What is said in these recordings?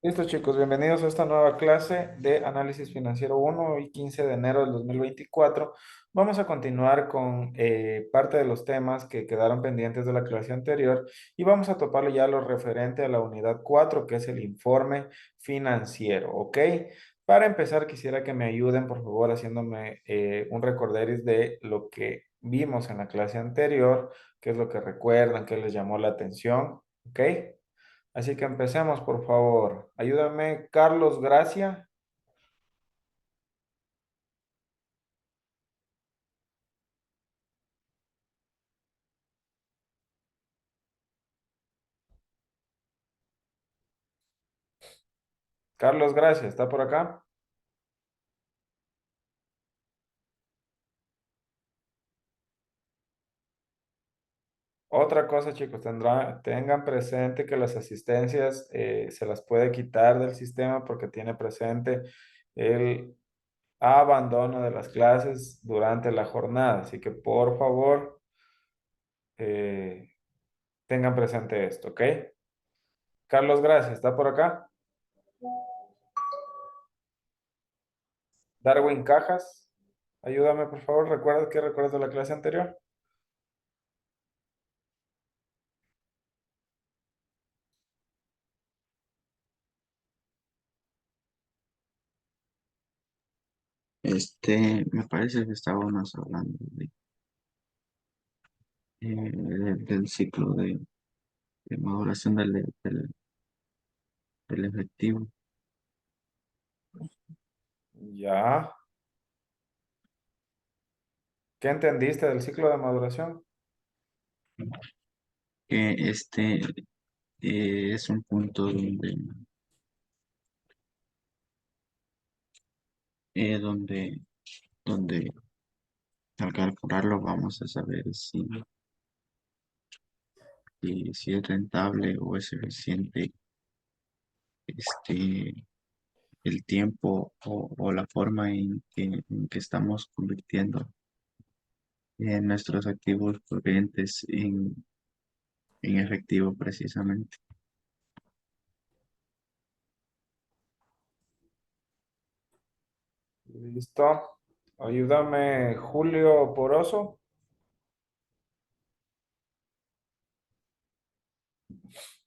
Listo, chicos, bienvenidos a esta nueva clase de Análisis Financiero uno y 15 de enero del 2024. Vamos a continuar con parte de los temas que quedaron pendientes de la clase anterior y vamos a topar ya lo referente a la unidad 4, que es el informe financiero, ¿ok? Para empezar, quisiera que me ayuden, por favor, haciéndome un recorderis de lo que vimos en la clase anterior, qué es lo que recuerdan, qué les llamó la atención, ¿ok? Así que empecemos, por favor. Ayúdame, Carlos Gracia. Carlos Gracia, ¿está por acá? Otra cosa, chicos, tengan presente que las asistencias se las puede quitar del sistema porque tiene presente el abandono de las clases durante la jornada. Así que, por favor, eh, tengan presente esto, ¿ok? Carlos Gracia, ¿está por acá? Darwin Cajas, ayúdame, por favor. ¿Recuerdas qué recuerdas de la clase anterior? Me parece que estábamos hablando del ciclo de maduración del efectivo, Ya. ¿Qué entendiste del ciclo de maduración? que es un punto donde, donde al calcularlo vamos a saber si es rentable o es eficiente este, el tiempo o la forma en que estamos convirtiendo nuestros activos corrientes en efectivo precisamente. Listo. Ayúdame, Julio Poroso.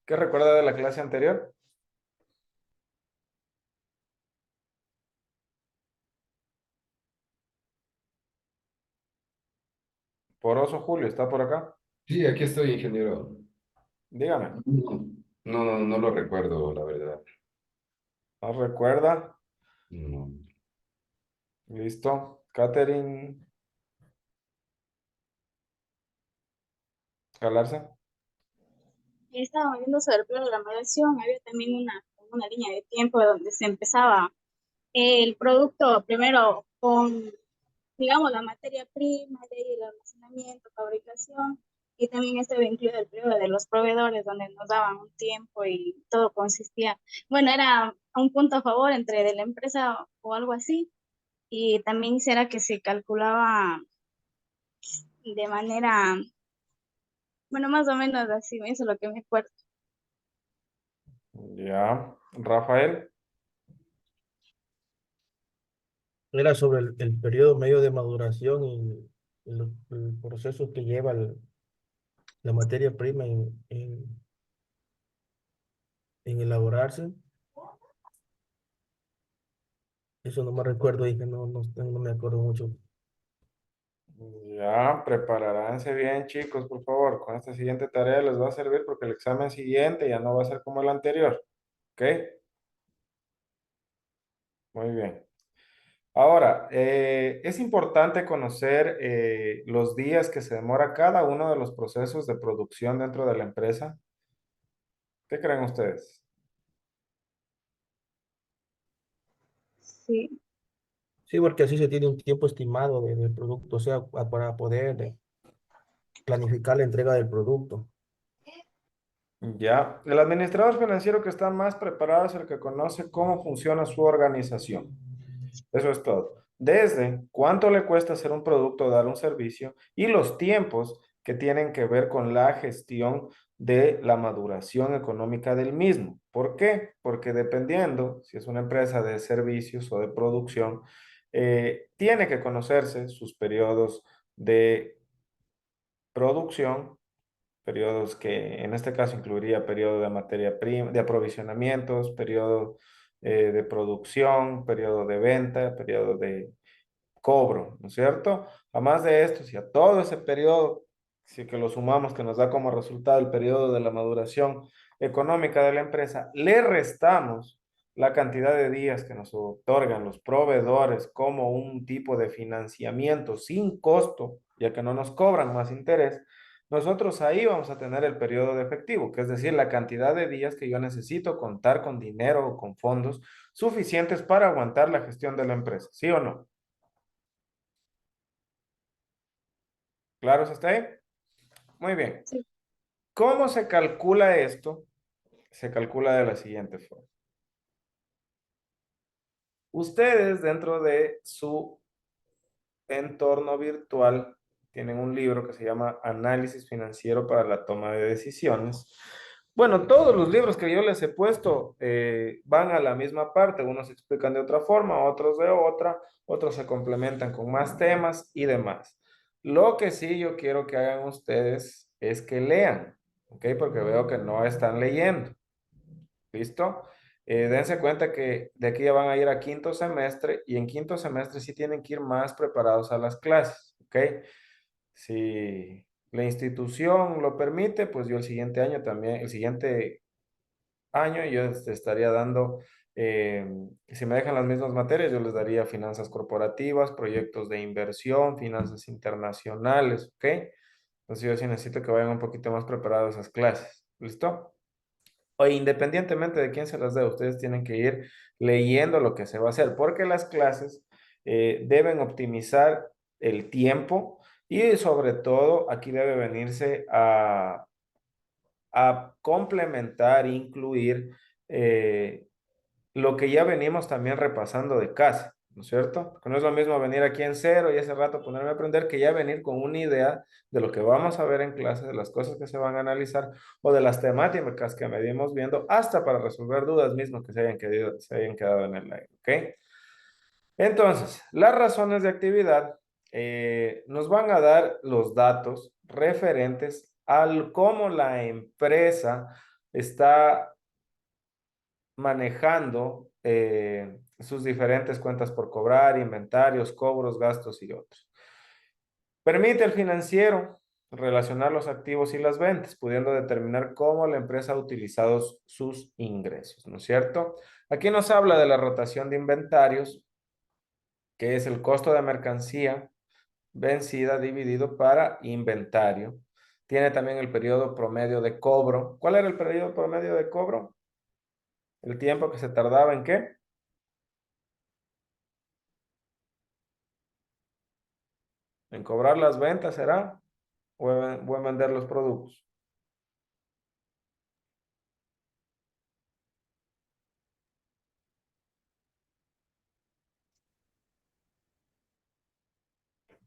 ¿Qué recuerda de la clase anterior? Poroso Julio, ¿está por acá? Sí, aquí estoy, ingeniero. Dígame. No lo recuerdo, la verdad. ¿No recuerda? No. Listo. Catherine Galarza. Estaba viendo sobre el plan de la mediación, había también una línea de tiempo donde se empezaba el producto primero con, digamos, la materia prima, de ahí el almacenamiento, fabricación, y también estaba incluido el periodo de los proveedores donde nos daban un tiempo y todo consistía, bueno, era un punto a favor entre de la empresa o algo así, y también será que se calculaba de manera, bueno, más o menos así, eso es lo que me acuerdo. Ya. Rafael. Era sobre el periodo medio de maduración y el proceso que lleva la materia prima en elaborarse. Eso no me recuerdo y que no me acuerdo mucho. Ya, prepararánse bien, chicos, por favor. Con esta siguiente tarea les va a servir porque el examen siguiente ya no va a ser como el anterior. ¿Ok? Muy bien. Ahora, es importante conocer los días que se demora cada uno de los procesos de producción dentro de la empresa. ¿Qué creen ustedes? Sí. Sí, porque así se tiene un tiempo estimado del producto, o sea, para poder planificar la entrega del producto. Ya, el administrador financiero que está más preparado es el que conoce cómo funciona su organización. Eso es todo. Desde cuánto le cuesta hacer un producto o dar un servicio y los tiempos que tienen que ver con la gestión de la maduración económica del mismo. ¿Por qué? Porque dependiendo si es una empresa de servicios o de producción, tiene que conocerse sus periodos de producción, periodos que en este caso incluiría periodo de materia prima, de aprovisionamientos, periodo de producción, periodo de venta, periodo de cobro, ¿no es cierto? Además de esto, si a todo ese periodo, si que lo sumamos, que nos da como resultado el periodo de la maduración económica de la empresa, le restamos la cantidad de días que nos otorgan los proveedores como un tipo de financiamiento sin costo, ya que no nos cobran más interés, nosotros ahí vamos a tener el periodo de efectivo, que es decir, la cantidad de días que yo necesito contar con dinero o con fondos suficientes para aguantar la gestión de la empresa, ¿sí o no? ¿Claro eso está ahí? Muy bien. Sí. ¿Cómo se calcula esto? Se calcula de la siguiente forma. Ustedes dentro de su entorno virtual tienen un libro que se llama Análisis Financiero para la Toma de Decisiones. Bueno, todos los libros que yo les he puesto van a la misma parte. Unos explican de otra forma, otros de otra, otros se complementan con más temas y demás. Lo que sí yo quiero que hagan ustedes es que lean, ¿ok? Porque veo que no están leyendo. ¿Listo? Dense cuenta que de aquí ya van a ir a quinto semestre y en quinto semestre sí tienen que ir más preparados a las clases, ¿ok? Si la institución lo permite, pues yo el siguiente año también, el siguiente año yo te estaría dando, eh, si me dejan las mismas materias, yo les daría finanzas corporativas, proyectos de inversión, finanzas internacionales, ¿ok? Entonces yo sí necesito que vayan un poquito más preparados a esas clases, ¿listo? O independientemente de quién se las dé, ustedes tienen que ir leyendo lo que se va a hacer, porque las clases deben optimizar el tiempo y sobre todo aquí debe venirse a complementar, incluir lo que ya venimos también repasando de casa, ¿no es cierto? Porque no es lo mismo venir aquí en cero y ese rato ponerme a aprender que ya venir con una idea de lo que vamos a ver en clase, de las cosas que se van a analizar o de las temáticas que medimos viendo, hasta para resolver dudas mismas que se hayan quedado en el aire, ¿ok? Entonces, las razones de actividad nos van a dar los datos referentes al cómo la empresa está manejando sus diferentes cuentas por cobrar, inventarios, cobros, gastos y otros. Permite al financiero relacionar los activos y las ventas, pudiendo determinar cómo la empresa ha utilizado sus ingresos, ¿no es cierto? Aquí nos habla de la rotación de inventarios, que es el costo de mercancía vencida dividido para inventario. Tiene también el periodo promedio de cobro. ¿Cuál era el periodo promedio de cobro? El tiempo que se tardaba en qué? ¿En cobrar las ventas será? ¿O en vender los productos?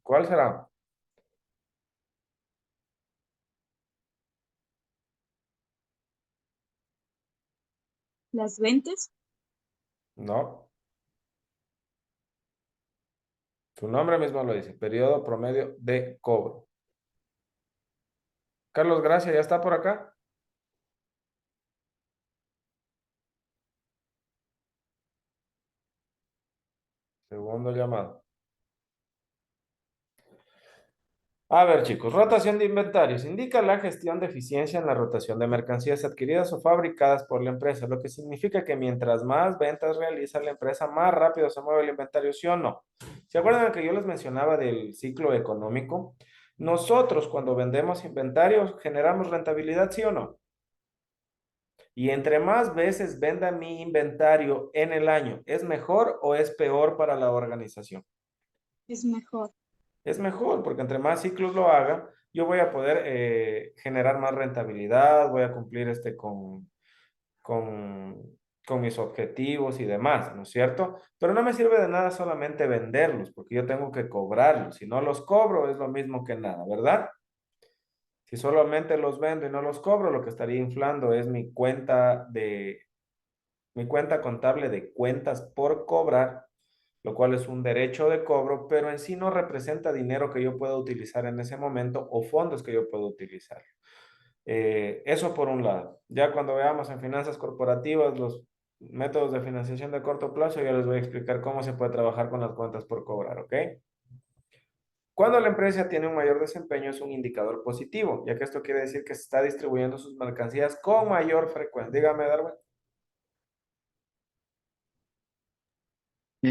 ¿Cuál será? Las ventas, No. Su nombre mismo lo dice. Periodo promedio de cobro. Carlos Gracia, ¿ya está por acá? Segundo llamado. A ver, chicos, rotación de inventarios. Indica la gestión de eficiencia en la rotación de mercancías adquiridas o fabricadas por la empresa, lo que significa que mientras más ventas realiza la empresa, más rápido se mueve el inventario, ¿sí o no? ¿Se acuerdan que yo les mencionaba del ciclo económico? Nosotros cuando vendemos inventarios generamos rentabilidad, ¿sí o no? Y entre más veces venda mi inventario en el año, ¿es mejor o es peor para la organización? es mejor. Es mejor, porque entre más ciclos lo haga, yo voy a poder generar más rentabilidad, voy a cumplir con, con mis objetivos y demás, ¿no es cierto? Pero no me sirve de nada solamente venderlos, porque yo tengo que cobrarlos. Si no los cobro, es lo mismo que nada, ¿verdad? Si solamente los vendo y no los cobro, lo que estaría inflando es mi cuenta contable de cuentas por cobrar, lo cual es un derecho de cobro, pero en sí no representa dinero que yo pueda utilizar en ese momento o fondos que yo pueda utilizar. Eso por un lado. Ya cuando veamos en finanzas corporativas los métodos de financiación de corto plazo, yo les voy a explicar cómo se puede trabajar con las cuentas por cobrar, ¿ok? Cuando la empresa tiene un mayor desempeño es un indicador positivo, ya que esto quiere decir que se está distribuyendo sus mercancías con mayor frecuencia. Dígame, Darwin.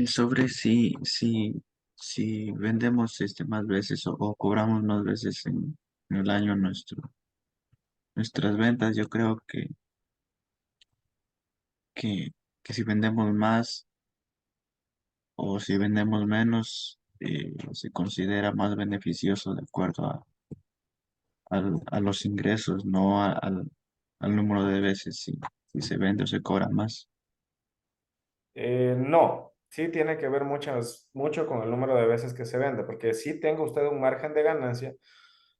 Sobre si vendemos más veces o cobramos más veces en el año nuestras ventas, yo creo que, que si vendemos más o si vendemos menos, se considera más beneficioso de acuerdo a los ingresos, no al número de veces si se vende o se cobra más. No, sí tiene que ver mucho con el número de veces que se vende, porque si tenga usted un margen de ganancia,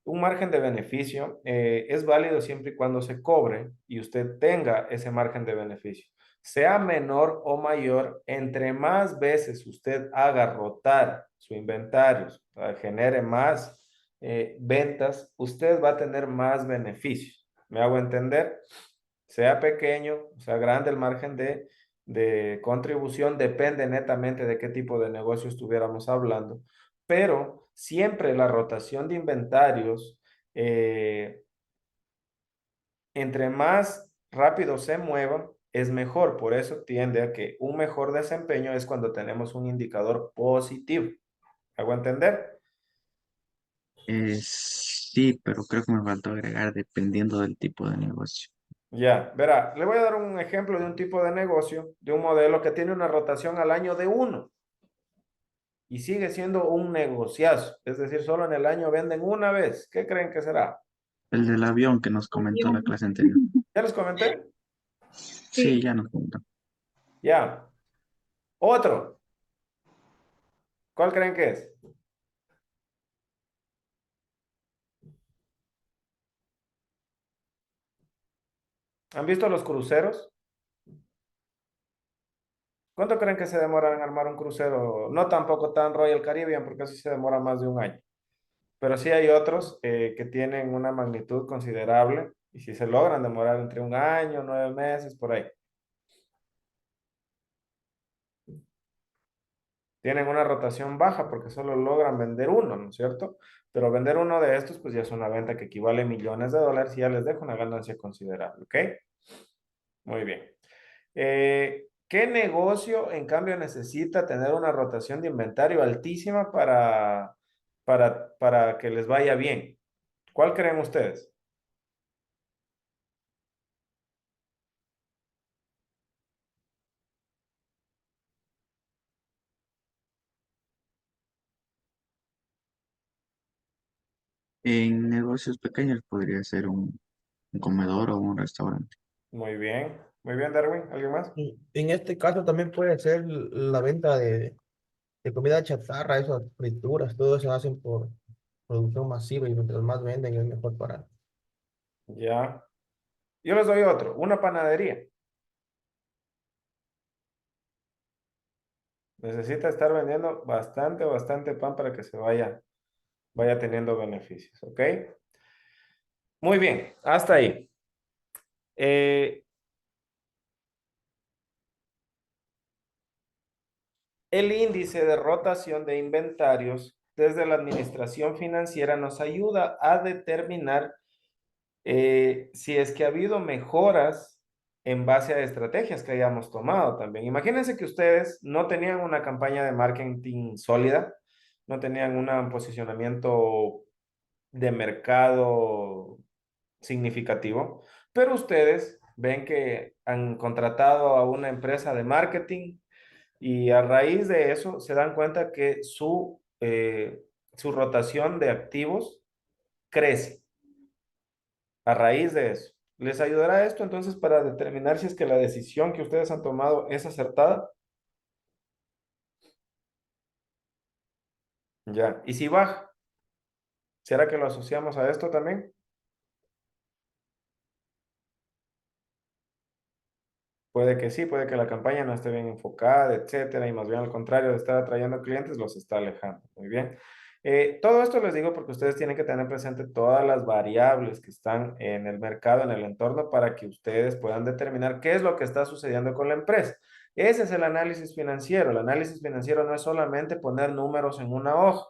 un margen de beneficio, es válido siempre y cuando se cobre y usted tenga ese margen de beneficio. Sea menor o mayor, entre más veces usted haga rotar su inventario, genere más ventas, usted va a tener más beneficios. ¿Me hago entender? Sea pequeño, sea grande el margen de contribución, depende netamente de qué tipo de negocio estuviéramos hablando, pero siempre la rotación de inventarios, entre más rápido se mueva, es mejor. Por eso tiende a que un mejor desempeño es cuando tenemos un indicador positivo. ¿Hago entender? Sí, pero creo que me faltó agregar dependiendo del tipo de negocio. Ya, verá, le voy a dar un ejemplo de un tipo de negocio, de un modelo que tiene una rotación al año de 1 y sigue siendo un negociazo. Es decir, solo en el año venden una vez. ¿Qué creen que será? El del avión que nos comentó la Avión. clase anterior. ¿Ya les comenté? Sí, Sí. ya nos comentó. Ya. Otro. ¿Cuál creen que es? ¿Han visto los cruceros? ¿Cuánto creen que se demora en armar un crucero? No tampoco tan Royal Caribbean, porque así se demora más de un año. Pero sí hay otros que tienen una magnitud considerable y si se logran demorar entre un año, 9 meses, por ahí. Tienen una rotación baja porque solo logran vender uno, ¿no es cierto? Pero vender uno de estos, pues ya es una venta que equivale a millones de dólares y ya les deja una ganancia considerable, ¿ok? Muy bien. ¿Qué negocio, en cambio, necesita tener una rotación de inventario altísima para que les vaya bien? ¿Cuál creen ustedes? En negocios pequeños podría ser un comedor o un restaurante. Muy bien, Darwin. ¿Alguien más? En este caso también puede ser la venta de comida chatarra, esas frituras, todo eso hacen por producción masiva y mientras más venden es mejor para... Ya. Yo les doy otro, una panadería. Necesita estar vendiendo bastante pan para que se vaya teniendo beneficios, ¿ok? Muy bien, hasta ahí. Eh, el índice de rotación de inventarios desde la administración financiera nos ayuda a determinar si es que ha habido mejoras en base a estrategias que hayamos tomado también. Imagínense que ustedes no tenían una campaña de marketing sólida, no tenían un posicionamiento de mercado significativo, pero ustedes ven que han contratado a una empresa de marketing y a raíz de eso se dan cuenta que su rotación de activos crece a raíz de eso. ¿Les ayudará esto entonces para determinar si es que la decisión que ustedes han tomado es acertada? Ya. ¿Y si baja? ¿Será que lo asociamos a esto también? Puede que sí, puede que la campaña no esté bien enfocada, etcétera, y más bien al contrario de estar atrayendo clientes, los está alejando. Muy bien. Todo esto les digo porque ustedes tienen que tener presente todas las variables que están en el mercado, en el entorno, para que ustedes puedan determinar qué es lo que está sucediendo con la empresa. Ese es el análisis financiero. El análisis financiero no es solamente poner números en una hoja,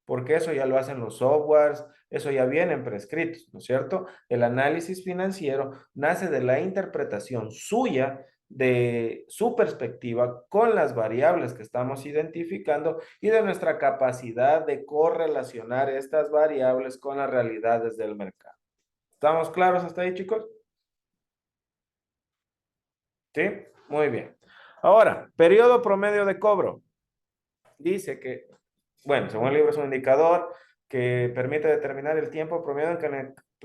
porque eso ya lo hacen los softwares, eso ya vienen prescritos, ¿no es cierto? El análisis financiero nace de la interpretación suya de su perspectiva con las variables que estamos identificando y de nuestra capacidad de correlacionar estas variables con las realidades del mercado. ¿Estamos claros hasta ahí, chicos? ¿Sí? Muy bien. Ahora, periodo promedio de cobro. Dice que, bueno, según el libro es un indicador que permite determinar el tiempo promedio en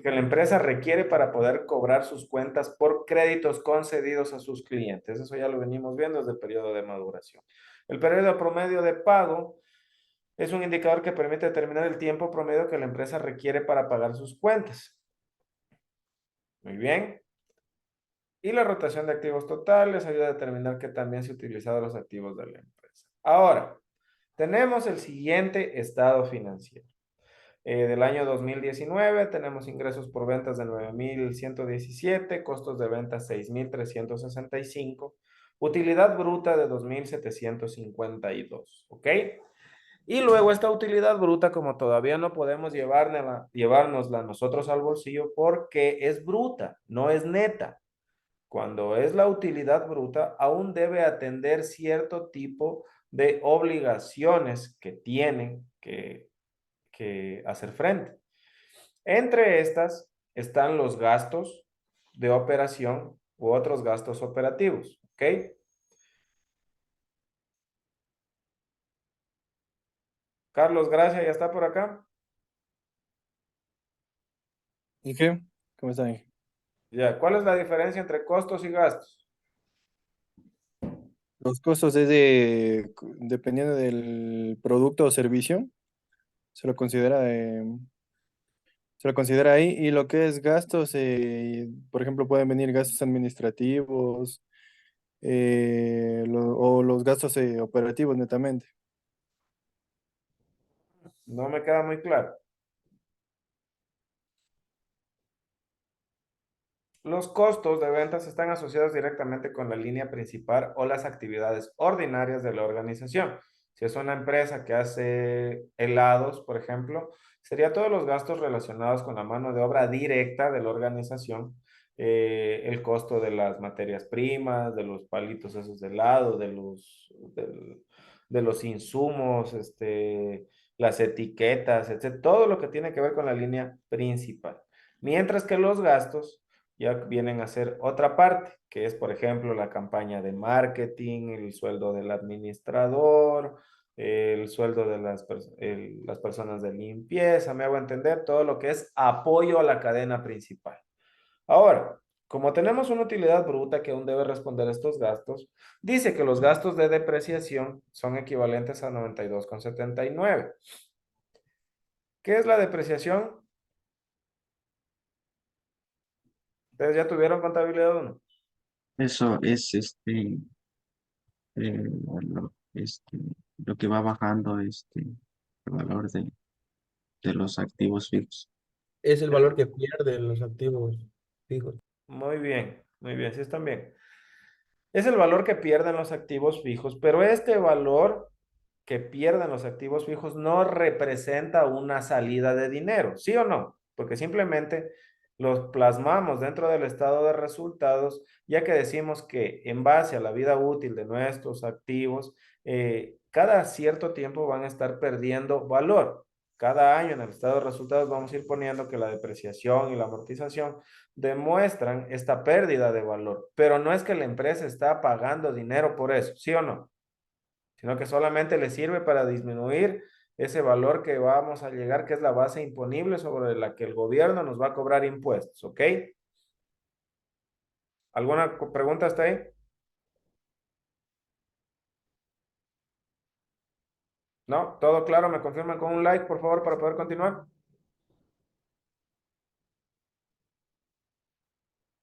que la empresa requiere para poder cobrar sus cuentas por créditos concedidos a sus clientes. Eso ya lo venimos viendo desde el periodo de maduración. El periodo promedio de pago es un indicador que permite determinar el tiempo promedio que la empresa requiere para pagar sus cuentas. Muy bien. Y la rotación de activos totales ayuda a determinar que también se han utilizado los activos de la empresa. Ahora, tenemos el siguiente estado financiero. Del año 2019 tenemos ingresos por ventas de 9.117, costos de ventas 6.365, utilidad bruta de 2.752, ¿ok? Y luego esta utilidad bruta, como todavía no podemos llevárnosla nosotros al bolsillo porque es bruta, no es neta. Cuando es la utilidad bruta, aún debe atender cierto tipo de obligaciones que tienen que hacer frente. Entre estas están los gastos de operación u otros gastos operativos, ¿ok? Carlos, gracias, ¿ya está por acá? ¿Y qué? ¿Cómo están? Ya, ¿cuál es la diferencia entre costos y gastos? Los costos dependiendo del producto o servicio, se lo considera, se lo considera ahí. Y lo que es gastos, por ejemplo, pueden venir gastos administrativos o los gastos operativos netamente. No me queda muy claro. Los costos de ventas están asociados directamente con la línea principal o las actividades ordinarias de la organización. Si es una empresa que hace helados, por ejemplo, sería todos los gastos relacionados con la mano de obra directa de la organización, el costo de las materias primas, de los palitos esos de helado, de los insumos, las etiquetas, etc. Todo lo que tiene que ver con la línea principal. Mientras que los gastos ya vienen a ser otra parte, que es, por ejemplo, la campaña de marketing, el sueldo del administrador, el sueldo de las personas de limpieza, me hago entender, todo lo que es apoyo a la cadena principal. Ahora, como tenemos una utilidad bruta que aún debe responder a estos gastos, dice que los gastos de depreciación son equivalentes a 92,79. ¿Qué es la depreciación? ¿Ustedes ya tuvieron contabilidad 1? Eso es lo que va bajando el valor de los activos fijos. Es el valor que pierden los activos fijos. Muy bien, sí están bien. Es el valor que pierden los activos fijos, pero este valor que pierden los activos fijos no representa una salida de dinero, ¿sí o no? Porque simplemente los plasmamos dentro del estado de resultados, ya que decimos que en base a la vida útil de nuestros activos, cada cierto tiempo van a estar perdiendo valor. Cada año en el estado de resultados vamos a ir poniendo que la depreciación y la amortización demuestran esta pérdida de valor, pero no es que la empresa está pagando dinero por eso, ¿sí o no? Sino que solamente le sirve para disminuir ese valor que vamos a llegar, que es la base imponible sobre la que el gobierno nos va a cobrar impuestos, ¿ok? ¿Alguna pregunta hasta ahí? ¿No? ¿Todo claro? ¿Me confirman con un like, por favor, para poder continuar?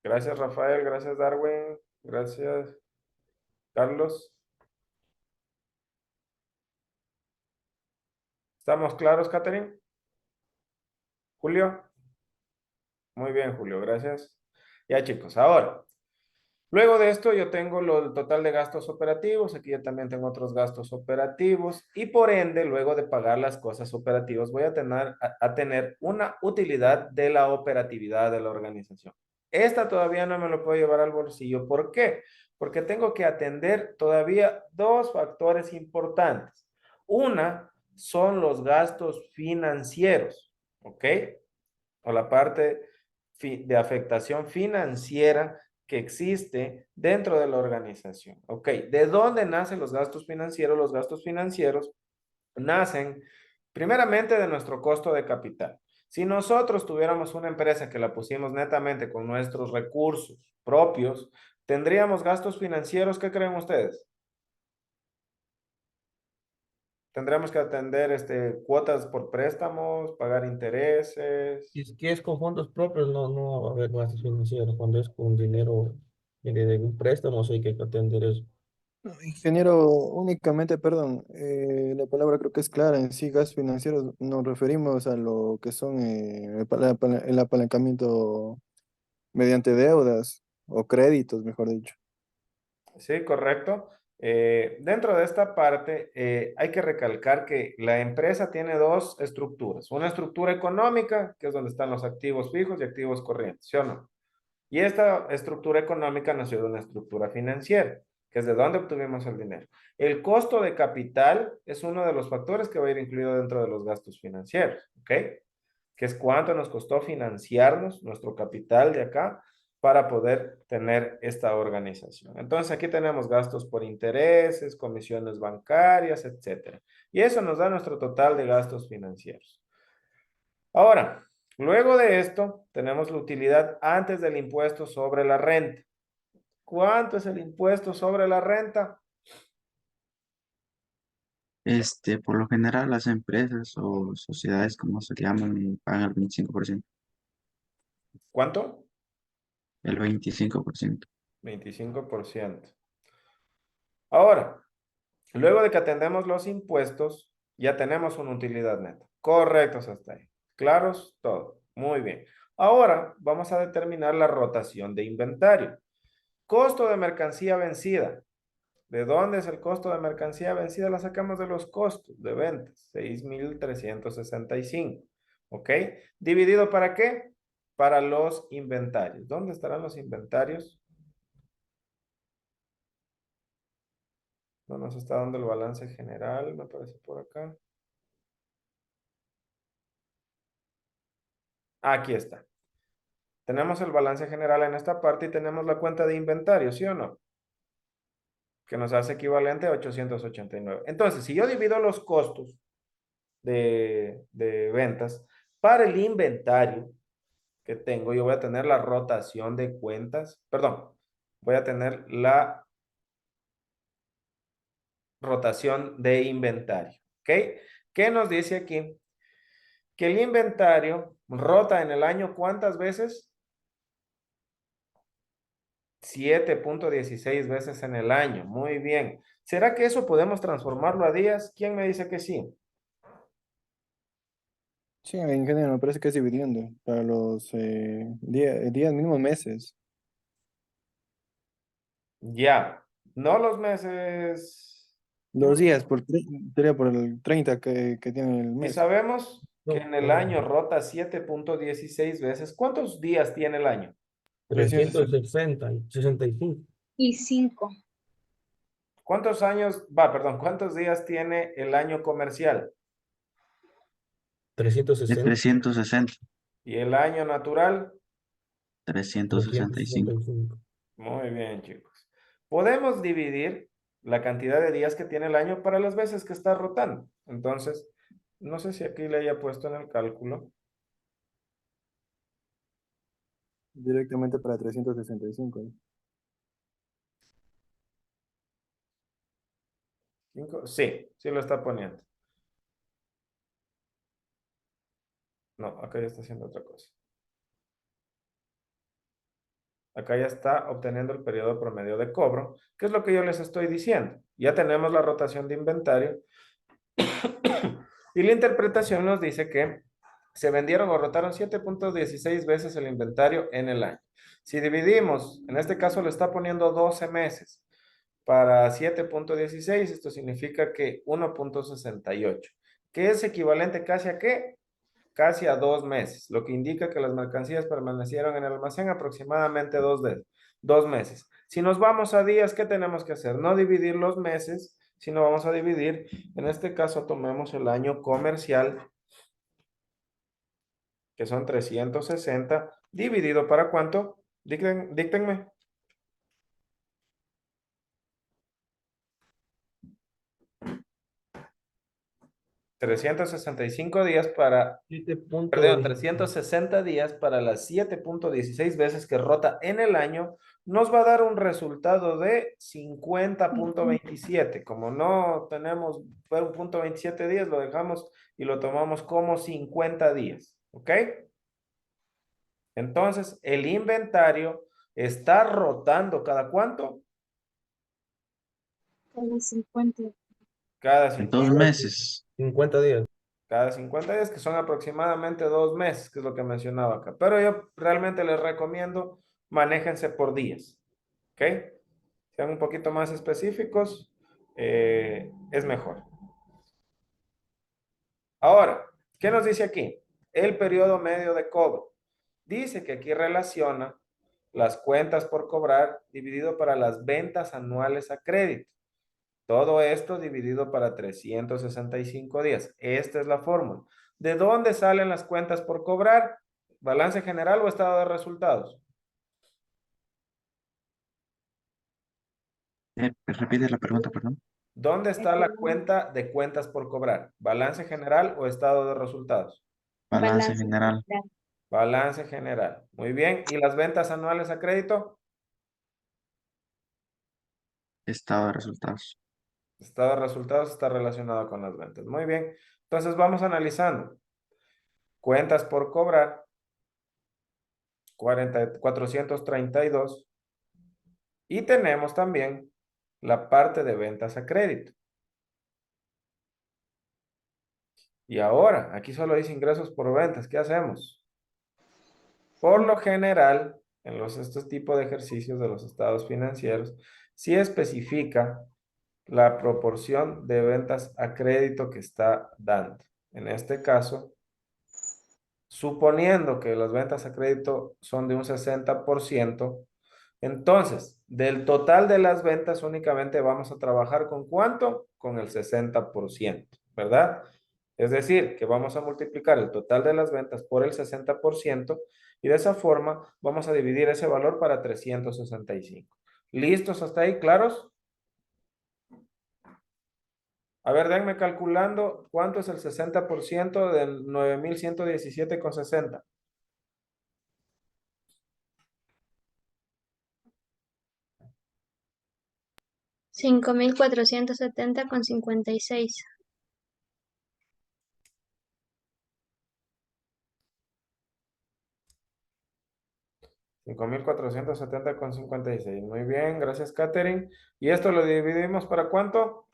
Gracias, Rafael. Gracias, Darwin. Gracias. Carlos. ¿Estamos claros, Catherine? Julio. Muy bien, Julio, gracias. Ya, chicos, ahora, luego de esto yo tengo el total de gastos operativos, aquí yo también tengo otros gastos operativos y por ende, luego de pagar las cosas operativas, voy a tener una utilidad de la operatividad de la organización. Esta todavía no me lo puedo llevar al bolsillo. ¿Por qué? Porque tengo que atender todavía dos factores importantes. Una son los gastos financieros, ¿ok? O la parte de afectación financiera que existe dentro de la organización. Ok, ¿de dónde nacen los gastos financieros? Los gastos financieros nacen primeramente de nuestro costo de capital. Si nosotros tuviéramos una empresa que la pusimos netamente con nuestros recursos propios, tendríamos gastos financieros. ¿Qué creen ustedes? Tendríamos que atender cuotas por préstamos, pagar intereses. Si es con fondos propios, no va a haber gastos financieros. Cuando es con dinero de un préstamo, sí que hay que atender eso. No, ingeniero, únicamente, perdón, la palabra creo que es clara. En sí, gastos financieros nos referimos a lo que son el apalancamiento mediante deudas o créditos, mejor dicho. Sí, correcto. Dentro de esta parte, hay que recalcar que la empresa tiene dos estructuras. Una estructura económica, que es donde están los activos fijos y activos corrientes, ¿sí o no? Y esta estructura económica nació de una estructura financiera, que es de donde obtuvimos el dinero. El costo de capital es uno de los factores que va a ir incluido dentro de los gastos financieros, ¿ok? Que es cuánto nos costó financiarnos, nuestro capital de acá, para poder tener esta organización. Entonces aquí tenemos gastos por intereses, comisiones bancarias, etcétera. Y eso nos da nuestro total de gastos financieros. Ahora, luego de esto, tenemos la utilidad antes del impuesto sobre la renta. ¿Cuánto es el impuesto sobre la renta? Por lo general, las empresas o sociedades, como se llaman, pagan el 25%. ¿Cuánto? El 25%. 25%. Ahora, luego de que atendemos los impuestos, ya tenemos una utilidad neta. Correctos hasta ahí. ¿Claros? Todo. Muy bien. Ahora vamos a determinar la rotación de inventario. Costo de mercancía vencida. ¿De dónde es el costo de mercancía vencida? La sacamos de los costos de ventas. 6,365. ¿Ok? ¿Dividido para qué? Para los inventarios. ¿Dónde estarán los inventarios? No nos está dando el balance general, me parece por acá. Aquí está. Tenemos el balance general en esta parte y tenemos la cuenta de inventario, ¿sí o no? Que nos hace equivalente a 889. Entonces, si yo divido los costos de ventas para el inventario que tengo, yo voy a tener la rotación de cuentas, perdón, voy a tener la rotación de inventario, ¿ok? ¿Qué nos dice aquí? Que el inventario rota en el año ¿cuántas veces? 7,16 veces en el año. Muy bien. ¿Será que eso podemos transformarlo a días? ¿Quién me dice que sí? Sí, ingeniero, me parece que es dividiendo para los días mínimos meses. Ya. No los meses. Los días sería por el 30 que tiene el Y mes. sabemos que No, en el año rota 7,16 veces. ¿Cuántos días tiene el año? 360 y 65. Y 5. ¿Cuántos años, perdón, cuántos días tiene el año comercial? De 360, 360, ¿Y el año natural? 365. 365. Muy bien, chicos. Podemos dividir la cantidad de días que tiene el año para las veces que está rotando. Entonces, no sé si aquí le haya puesto en el cálculo. Directamente para 365. Sí, sí lo está poniendo. No, acá ya está haciendo otra cosa. Acá ya está obteniendo el periodo promedio de cobro, que es lo que yo les estoy diciendo. Ya tenemos la rotación de inventario y la interpretación nos dice que se vendieron o rotaron 7.16 veces el inventario en el año. Si dividimos, en este caso le está poniendo 12 meses para 7.16, esto significa que 1.68, que es equivalente casi a qué? Casi a 2 meses, lo que indica que las mercancías permanecieron en el almacén aproximadamente 2 meses. Si nos vamos a días, ¿qué tenemos que hacer? No dividir los meses, sino vamos a dividir, en este caso tomemos el año comercial, que son 360, dividido ¿para cuánto? Díctenme. 365 días para, perdón, 360 días para las 7.16 veces que rota en el año, nos va a dar un resultado de 50.27. Como no tenemos un punto 27 días, lo dejamos y lo tomamos como 50 días. ¿Ok? Entonces, el inventario está rotando ¿cada cuánto? Cada 50. Cada En 2 50. meses. 50 días. Cada 50 días, que son aproximadamente 2 meses, que es lo que mencionaba acá. Pero yo realmente les recomiendo, manéjense por días, ¿ok? Sean un poquito más específicos, es mejor. Ahora, ¿qué nos dice aquí? El periodo medio de cobro. Dice que aquí relaciona las cuentas por cobrar dividido para las ventas anuales a crédito. Todo esto dividido para 365 días. Esta es la fórmula. ¿De dónde salen las cuentas por cobrar? ¿Balance general o estado de resultados? Repite la pregunta, perdón. ¿Dónde está la cuenta de cuentas por cobrar? ¿Balance general o estado de resultados? Balance general. Balance general. Muy bien. ¿Y las ventas anuales a crédito? Estado de resultados. Estado de resultados está relacionado con las ventas. Muy bien. Entonces vamos analizando. Cuentas por cobrar. 432. Y tenemos también la parte de ventas a crédito. Y ahora, aquí solo dice ingresos por ventas. ¿Qué hacemos? Por lo general, en estos tipos de ejercicios de los estados financieros, sí especifica la proporción de ventas a crédito que está dando. En este caso, suponiendo que las ventas a crédito son de un 60%, entonces, del total de las ventas únicamente vamos a trabajar ¿con cuánto? Con el 60%, ¿verdad? Es decir, que vamos a multiplicar el total de las ventas por el 60% y de esa forma vamos a dividir ese valor para 365. ¿Listos hasta ahí? ¿Claros? A ver, denme calculando cuánto es el 60% del 9.117,60. 5.470,56. 5.470,56. Muy bien, gracias, Katherine. ¿Y esto lo dividimos para cuánto?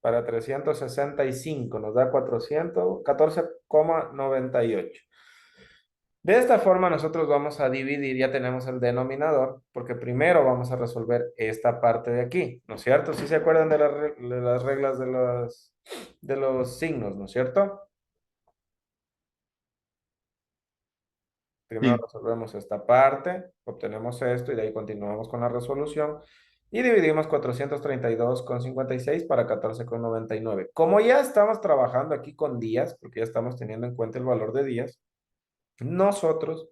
Para 365, nos da 414,98. De esta forma nosotros vamos a dividir, ya tenemos el denominador, porque primero vamos a resolver esta parte de aquí, ¿no es cierto? Si se acuerdan de las reglas de los signos, ¿no es cierto? Primero Sí. resolvemos esta parte, obtenemos esto y de ahí continuamos con la resolución y dividimos 432,56 para 14,99. Como ya estamos trabajando aquí con días, porque ya estamos teniendo en cuenta el valor de días, nosotros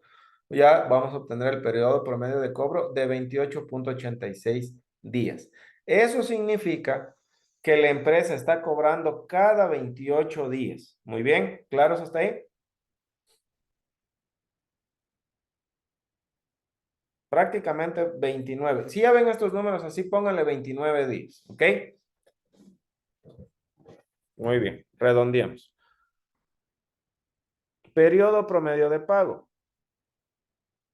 ya vamos a obtener el periodo promedio de cobro de 28.86 días. Eso significa que la empresa está cobrando cada 28 días. Muy bien, ¿claros hasta ahí? Prácticamente 29. Si ya ven estos números así, pónganle 29 días, ¿ok? Muy bien, redondeamos. Periodo promedio de pago.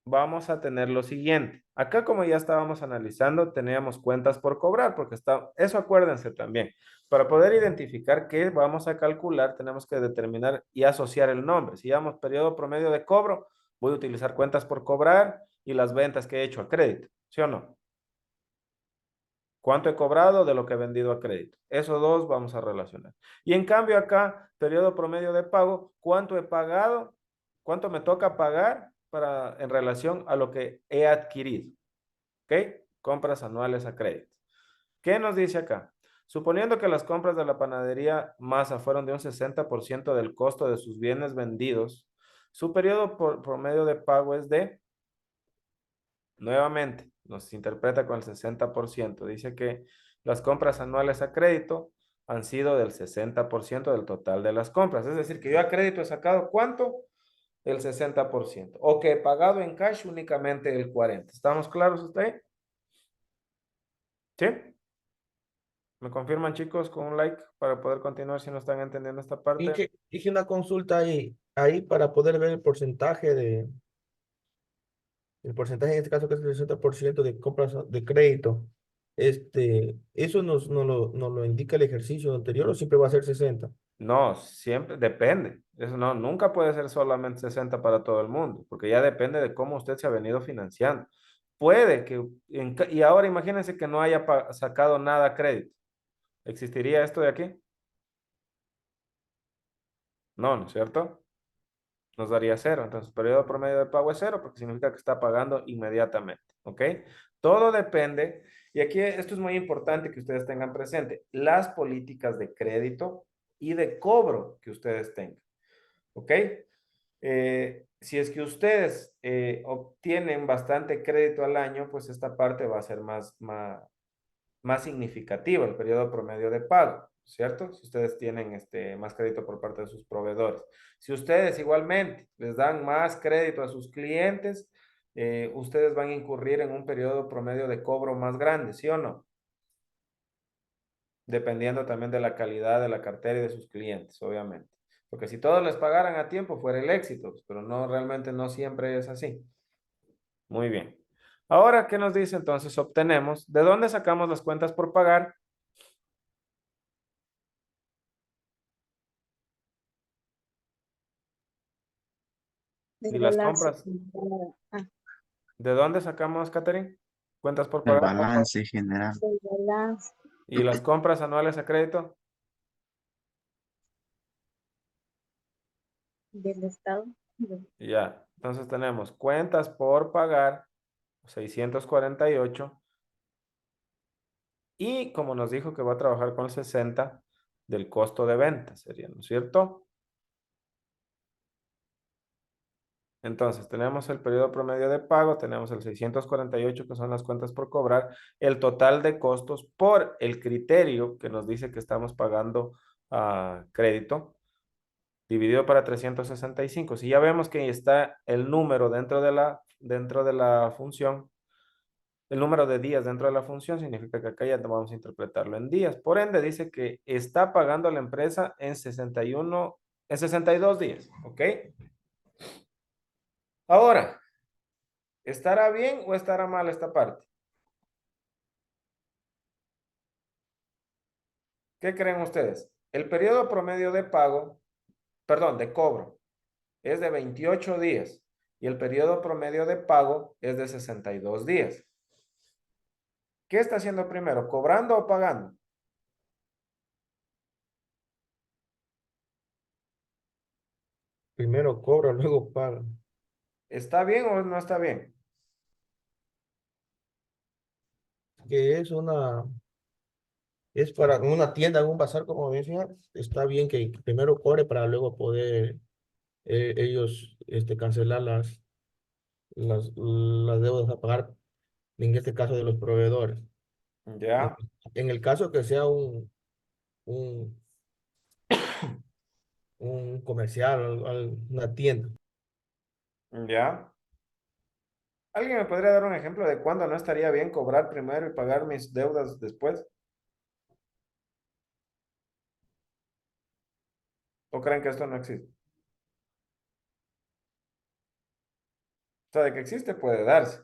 Vamos a tener lo siguiente. Acá, como ya estábamos analizando, teníamos cuentas por cobrar, porque eso acuérdense también. Para poder identificar qué vamos a calcular, tenemos que determinar y asociar el nombre. Si llamamos periodo promedio de cobro, voy a utilizar cuentas por cobrar y las ventas que he hecho a crédito, ¿sí o no? ¿Cuánto he cobrado de lo que he vendido a crédito? Esos dos vamos a relacionar. Y en cambio acá, periodo promedio de pago, ¿cuánto he pagado? ¿Cuánto me toca pagar en relación a lo que he adquirido? ¿Ok? Compras anuales a crédito. ¿Qué nos dice acá? Suponiendo que las compras de la panadería Masa fueron de un 60% del costo de sus bienes vendidos, su periodo promedio de pago es de, nuevamente, nos interpreta con el 60%. Dice que las compras anuales a crédito han sido del 60% del total de las compras. Es decir, que yo a crédito he sacado ¿cuánto? El 60%. O que he pagado en cash únicamente el 40%. ¿Estamos claros usted? ¿Sí? ¿Me confirman, chicos, con un like para poder continuar si no están entendiendo esta Y parte? que hice una consulta ahí para poder ver el porcentaje en este caso que es el 60% de compras de crédito. ¿Eso nos lo indica el ejercicio anterior o siempre va a ser 60? No, siempre depende. Eso no, nunca puede ser solamente 60 para todo el mundo, porque ya depende de cómo usted se ha venido financiando. Puede que, y ahora imagínense que no haya sacado nada a crédito. ¿Existiría esto de aquí? No, ¿no es cierto? Nos daría cero. Entonces, periodo promedio de pago es cero porque significa que está pagando inmediatamente. ¿Ok? Todo depende, y aquí esto es muy importante que ustedes tengan presente, las políticas de crédito y de cobro que ustedes tengan. ¿Ok? Si es que ustedes obtienen bastante crédito al año, pues esta parte va a ser más significativa, el periodo promedio de pago, ¿cierto? Si ustedes tienen más crédito por parte de sus proveedores. Si ustedes igualmente les dan más crédito a sus clientes, ustedes van a incurrir en un periodo promedio de cobro más grande, ¿sí o no? Dependiendo también de la calidad de la cartera y de sus clientes, obviamente. Porque si todos les pagaran a tiempo, fuera el éxito, pero no, realmente no siempre es así. Muy bien. Ahora, ¿qué nos dice entonces? Obtenemos, ¿de dónde sacamos las cuentas por pagar? Del Y las balance compras, acumulado. ¿de dónde sacamos, Catherine? Cuentas por El pagar. balance general. Del balance Y las compras anuales a crédito, del estado. ya. Entonces tenemos cuentas por pagar, 648. Y como nos dijo que va a trabajar con el 60 del costo de venta, sería, ¿no es cierto? Entonces, tenemos el periodo promedio de pago, tenemos el 648 que son las cuentas por cobrar, el total de costos por el criterio que nos dice que estamos pagando a crédito, dividido para 365. Si ya vemos que está el número dentro de la función, el número de días dentro de la función, significa que acá ya vamos a interpretarlo en días. Por ende, dice que está pagando la empresa en 62 días, ¿ok? Ahora, ¿estará bien o estará mal esta parte? ¿Qué creen ustedes? El periodo promedio de pago, perdón, de cobro, es de 28 días y el periodo promedio de pago es de 62 días. ¿Qué está haciendo primero? ¿Cobrando o pagando? Primero cobra, luego paga. ¿Está bien o no está bien? Que es para una tienda, en un bazar, como decía, está bien que primero cobre para luego poder ellos cancelar las deudas a pagar, en este caso de los proveedores. En, Ya, en el caso que sea un, un comercial, una tienda. ya. ¿Alguien me podría dar un ejemplo de cuándo no estaría bien cobrar primero y pagar mis deudas después? ¿O creen que esto no existe? sea, de que existe puede darse.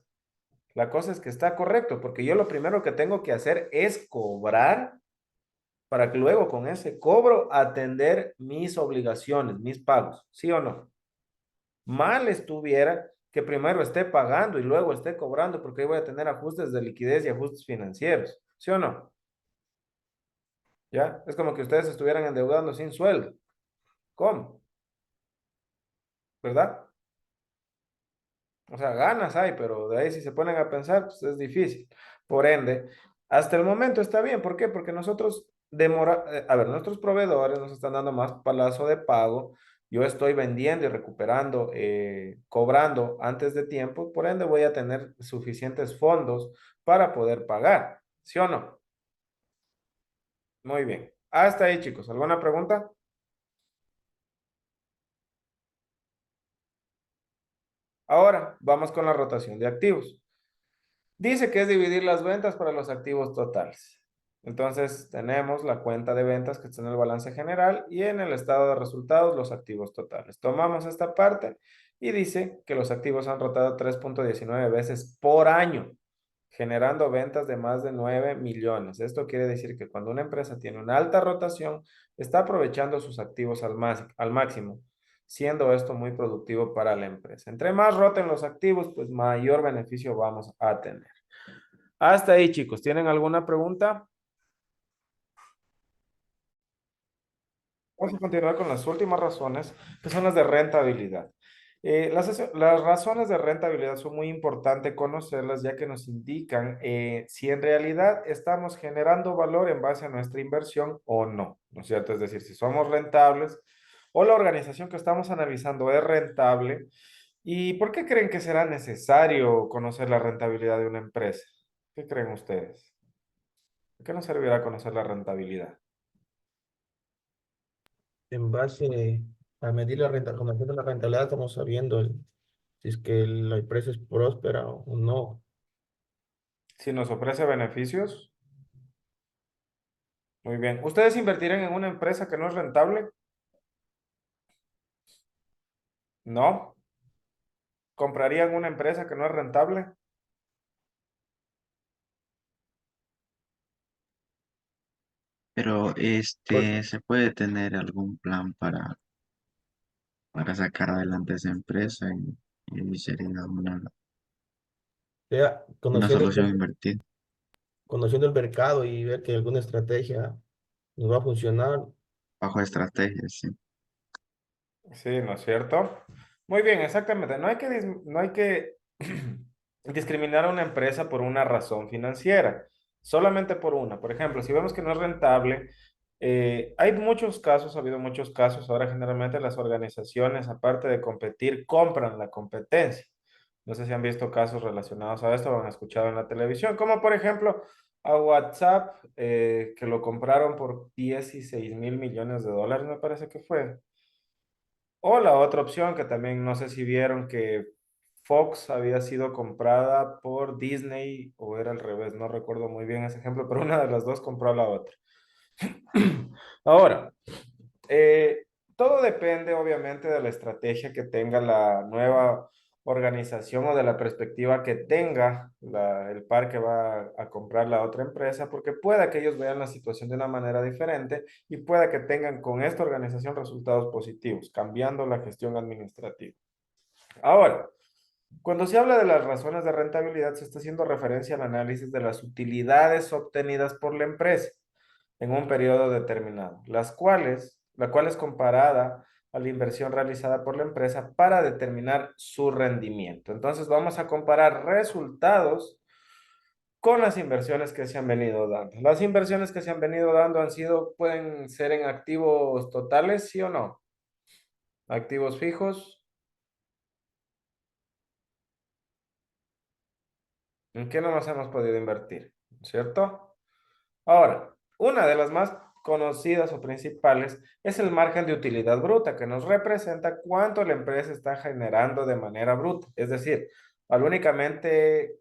La cosa es que está correcto, porque yo lo primero que tengo que hacer es cobrar para que luego con ese cobro atender mis obligaciones, mis pagos, ¿sí o no? Mal estuviera que primero esté pagando y luego esté cobrando, porque ahí voy a tener ajustes de liquidez y ajustes financieros, ¿sí o no? ¿Ya? Es como que ustedes estuvieran endeudando sin sueldo. ¿Cómo? ¿Verdad? O sea, ganas hay, pero de ahí si se ponen a pensar, pues es difícil. Por ende, hasta el momento está bien. ¿Por qué? Porque nosotros a ver, nuestros proveedores nos están dando más plazo de pago. Yo estoy vendiendo y recuperando, cobrando antes de tiempo. Por ende, voy a tener suficientes fondos para poder pagar. ¿Sí o no? Muy bien. Hasta ahí, chicos. ¿Alguna pregunta? Ahora vamos con la rotación de activos. Dice que es dividir las ventas para los activos totales. Entonces tenemos la cuenta de ventas que está en el balance general y en el estado de resultados los activos totales. Tomamos esta parte y dice que los activos han rotado 3.19 veces por año, generando ventas de más de 9 millones. Esto quiere decir que cuando una empresa tiene una alta rotación, está aprovechando sus activos al máximo, siendo esto muy productivo para la empresa. Entre más roten los activos, pues mayor beneficio vamos a tener. Hasta ahí, chicos. ¿Tienen alguna pregunta? Vamos a continuar con las últimas razones, que son las de rentabilidad. Las razones de rentabilidad son muy importantes conocerlas, ya que nos indican si en realidad estamos generando valor en base a nuestra inversión o no, ¿no es cierto? Es decir, si somos rentables o la organización que estamos analizando es rentable. ¿Y por qué creen que será necesario conocer la rentabilidad de una empresa? ¿Qué creen ustedes? ¿De qué nos servirá conocer la rentabilidad? En base a medir la renta, cuando hacemos la rentabilidad, estamos sabiendo si es que la empresa es próspera o no. Si nos ofrece beneficios, muy bien. ¿Ustedes invertirán en una empresa que no es rentable? No. ¿Comprarían una empresa que no es rentable? Pero Pues, ¿se puede tener algún plan para sacar adelante esa empresa y sería O sea, una solución invertir conociendo el mercado y ver que alguna estrategia nos va a funcionar. bajo estrategias, sí. sí, ¿no es cierto? Muy bien, exactamente. No hay que discriminar a una empresa por una razón financiera, solamente por una. Por ejemplo, si vemos que no es rentable, hay muchos casos, ha habido muchos casos, ahora generalmente las organizaciones, aparte de competir, compran la competencia. No sé si han visto casos relacionados a esto o han escuchado en la televisión, como por ejemplo a WhatsApp, que lo compraron por 16.000 millones de dólares, me parece que fue. O la otra opción que también no sé si vieron que Fox había sido comprada por Disney o era al revés, no recuerdo muy bien ese ejemplo, pero una de las dos compró a la otra. Ahora, eh, todo depende obviamente de la estrategia que tenga la nueva organización o de la perspectiva que tenga el par que va a comprar la otra empresa, porque pueda que ellos vean la situación de una manera diferente y pueda que tengan con esta organización resultados positivos, cambiando la gestión administrativa. Ahora, cuando se habla de las razones de rentabilidad, se está haciendo referencia al análisis de las utilidades obtenidas por la empresa en un periodo determinado, la cual es comparada a la inversión realizada por la empresa para determinar su rendimiento. Entonces vamos a comparar resultados con las inversiones que se han venido dando. Las inversiones que se han venido dando pueden ser en activos totales, ¿sí o no? Activos fijos. ¿En qué no nos hemos podido invertir? ¿Cierto? Ahora, una de las más conocidas o principales es el margen de utilidad bruta, que nos representa cuánto la empresa está generando de manera bruta. Es decir, al únicamente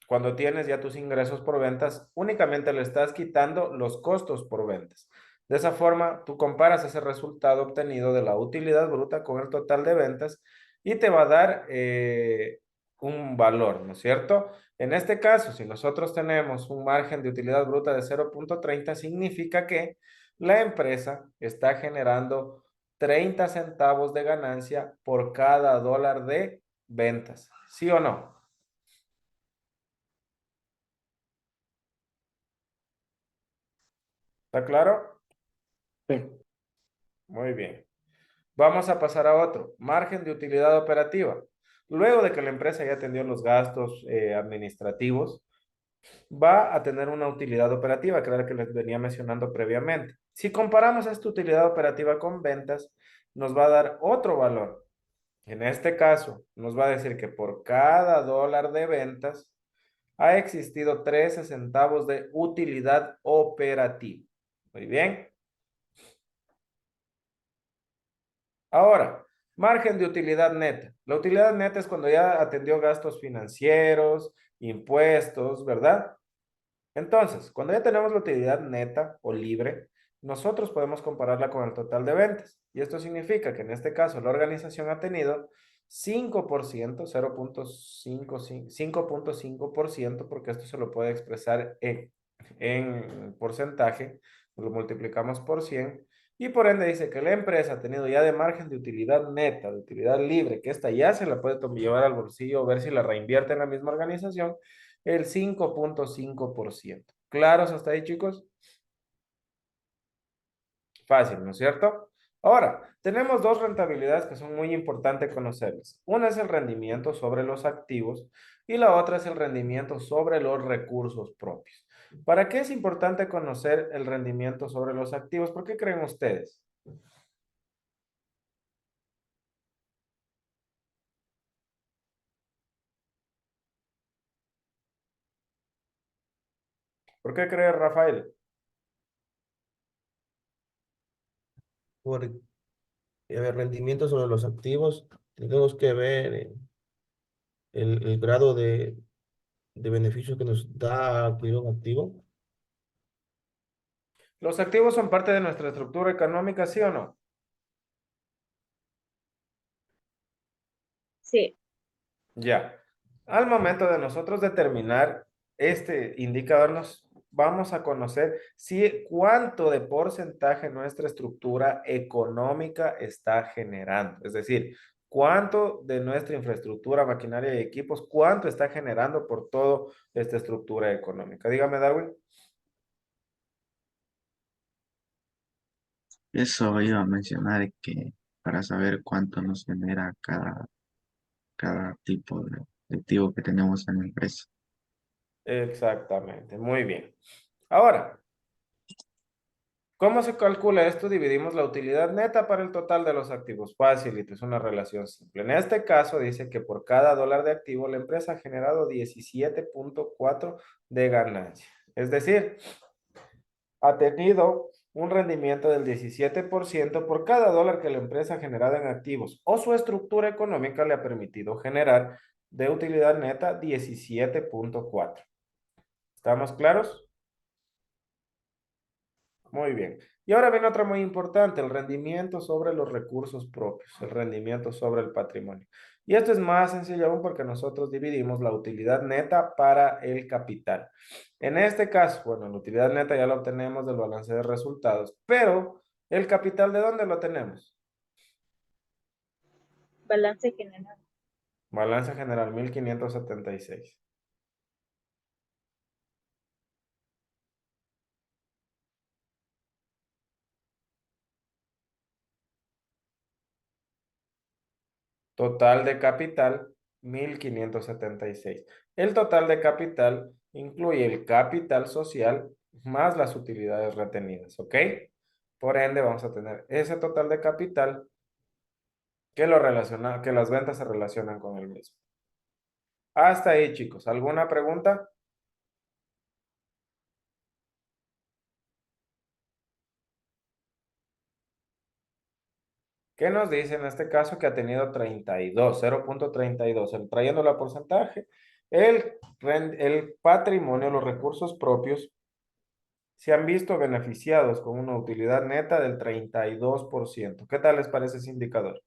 cuando tienes ya tus ingresos por ventas, únicamente le estás quitando los costos por ventas. De esa forma, tú comparas ese resultado obtenido de la utilidad bruta con el total de ventas y te va a dar un valor, ¿no es cierto? En este caso, si nosotros tenemos un margen de utilidad bruta de 0.30, significa que la empresa está generando 30 centavos de ganancia por cada dólar de ventas. ¿Sí o no? ¿Está claro? Sí. Muy bien. Vamos a pasar a otro. Margen de utilidad operativa. Luego de que la empresa ya atendió los gastos administrativos, va a tener una utilidad operativa, que era la que les venía mencionando previamente. Si comparamos esta utilidad operativa con ventas, nos va a dar otro valor. En este caso, nos va a decir que por cada dólar de ventas ha existido 13 centavos de utilidad operativa. Muy bien. Ahora, margen de utilidad neta. La utilidad neta es cuando ya atendió gastos financieros, impuestos, ¿verdad? Entonces, cuando ya tenemos la utilidad neta o libre, nosotros podemos compararla con el total de ventas. Y esto significa que en este caso la organización ha tenido 5%, 5.5%, porque esto se lo puede expresar en porcentaje, lo multiplicamos por 100, y por ende dice que la empresa ha tenido ya de margen de utilidad neta, de utilidad libre, que esta ya se la puede llevar al bolsillo o ver si la reinvierte en la misma organización, el 5.5%. ¿Claros hasta ahí, chicos? Fácil, ¿no es cierto? Ahora, tenemos dos rentabilidades que son muy importantes conocerlas. Una es el rendimiento sobre los activos y la otra es el rendimiento sobre los recursos propios. ¿Para qué es importante conocer el rendimiento sobre los activos? ¿Por qué creen ustedes? ¿Por qué cree Rafael? Por rendimiento sobre los activos, tenemos que ver el grado de beneficio que nos da adquirir un activo. ¿Los activos son parte de nuestra estructura económica, sí o no? Sí, Ya. Al momento de nosotros determinar este indicador, nos vamos a conocer si cuánto de porcentaje nuestra estructura económica está generando. Es decir, cuánto de nuestra infraestructura, maquinaria y equipos, cuánto está generando por toda esta estructura económica. Dígame, Darwin. Eso iba a mencionar que para saber cuánto nos genera cada tipo de activo que tenemos en la empresa. Exactamente, muy bien. Ahora, ¿cómo se calcula esto? Dividimos la utilidad neta para el total de los activos. Fácil, es una relación simple. En este caso dice que por cada dólar de activo la empresa ha generado 17.4 de ganancia. Es decir, ha tenido un rendimiento del 17% por cada dólar que la empresa ha generado en activos o su estructura económica le ha permitido generar de utilidad neta 17.4. ¿Estamos claros? Muy bien. Y ahora viene otra muy importante, el rendimiento sobre los recursos propios, el rendimiento sobre el patrimonio. Y esto es más sencillo aún porque nosotros dividimos la utilidad neta para el capital. En este caso, bueno, la utilidad neta ya la obtenemos del balance de resultados, pero el capital, ¿de dónde lo tenemos? balance general. Balance general 1576. Total de capital, 1576. El total de capital incluye el capital social más las utilidades retenidas, ¿ok? Por ende, vamos a tener ese total de capital que lo relaciona, que las ventas se relacionan con el mismo. Hasta ahí, chicos. ¿Alguna pregunta? ¿Qué nos dice en este caso que ha tenido 32, 0.32? Trayéndolo a porcentaje, el patrimonio, los recursos propios se han visto beneficiados con una utilidad neta del 32%. ¿Qué tal les parece ese indicador?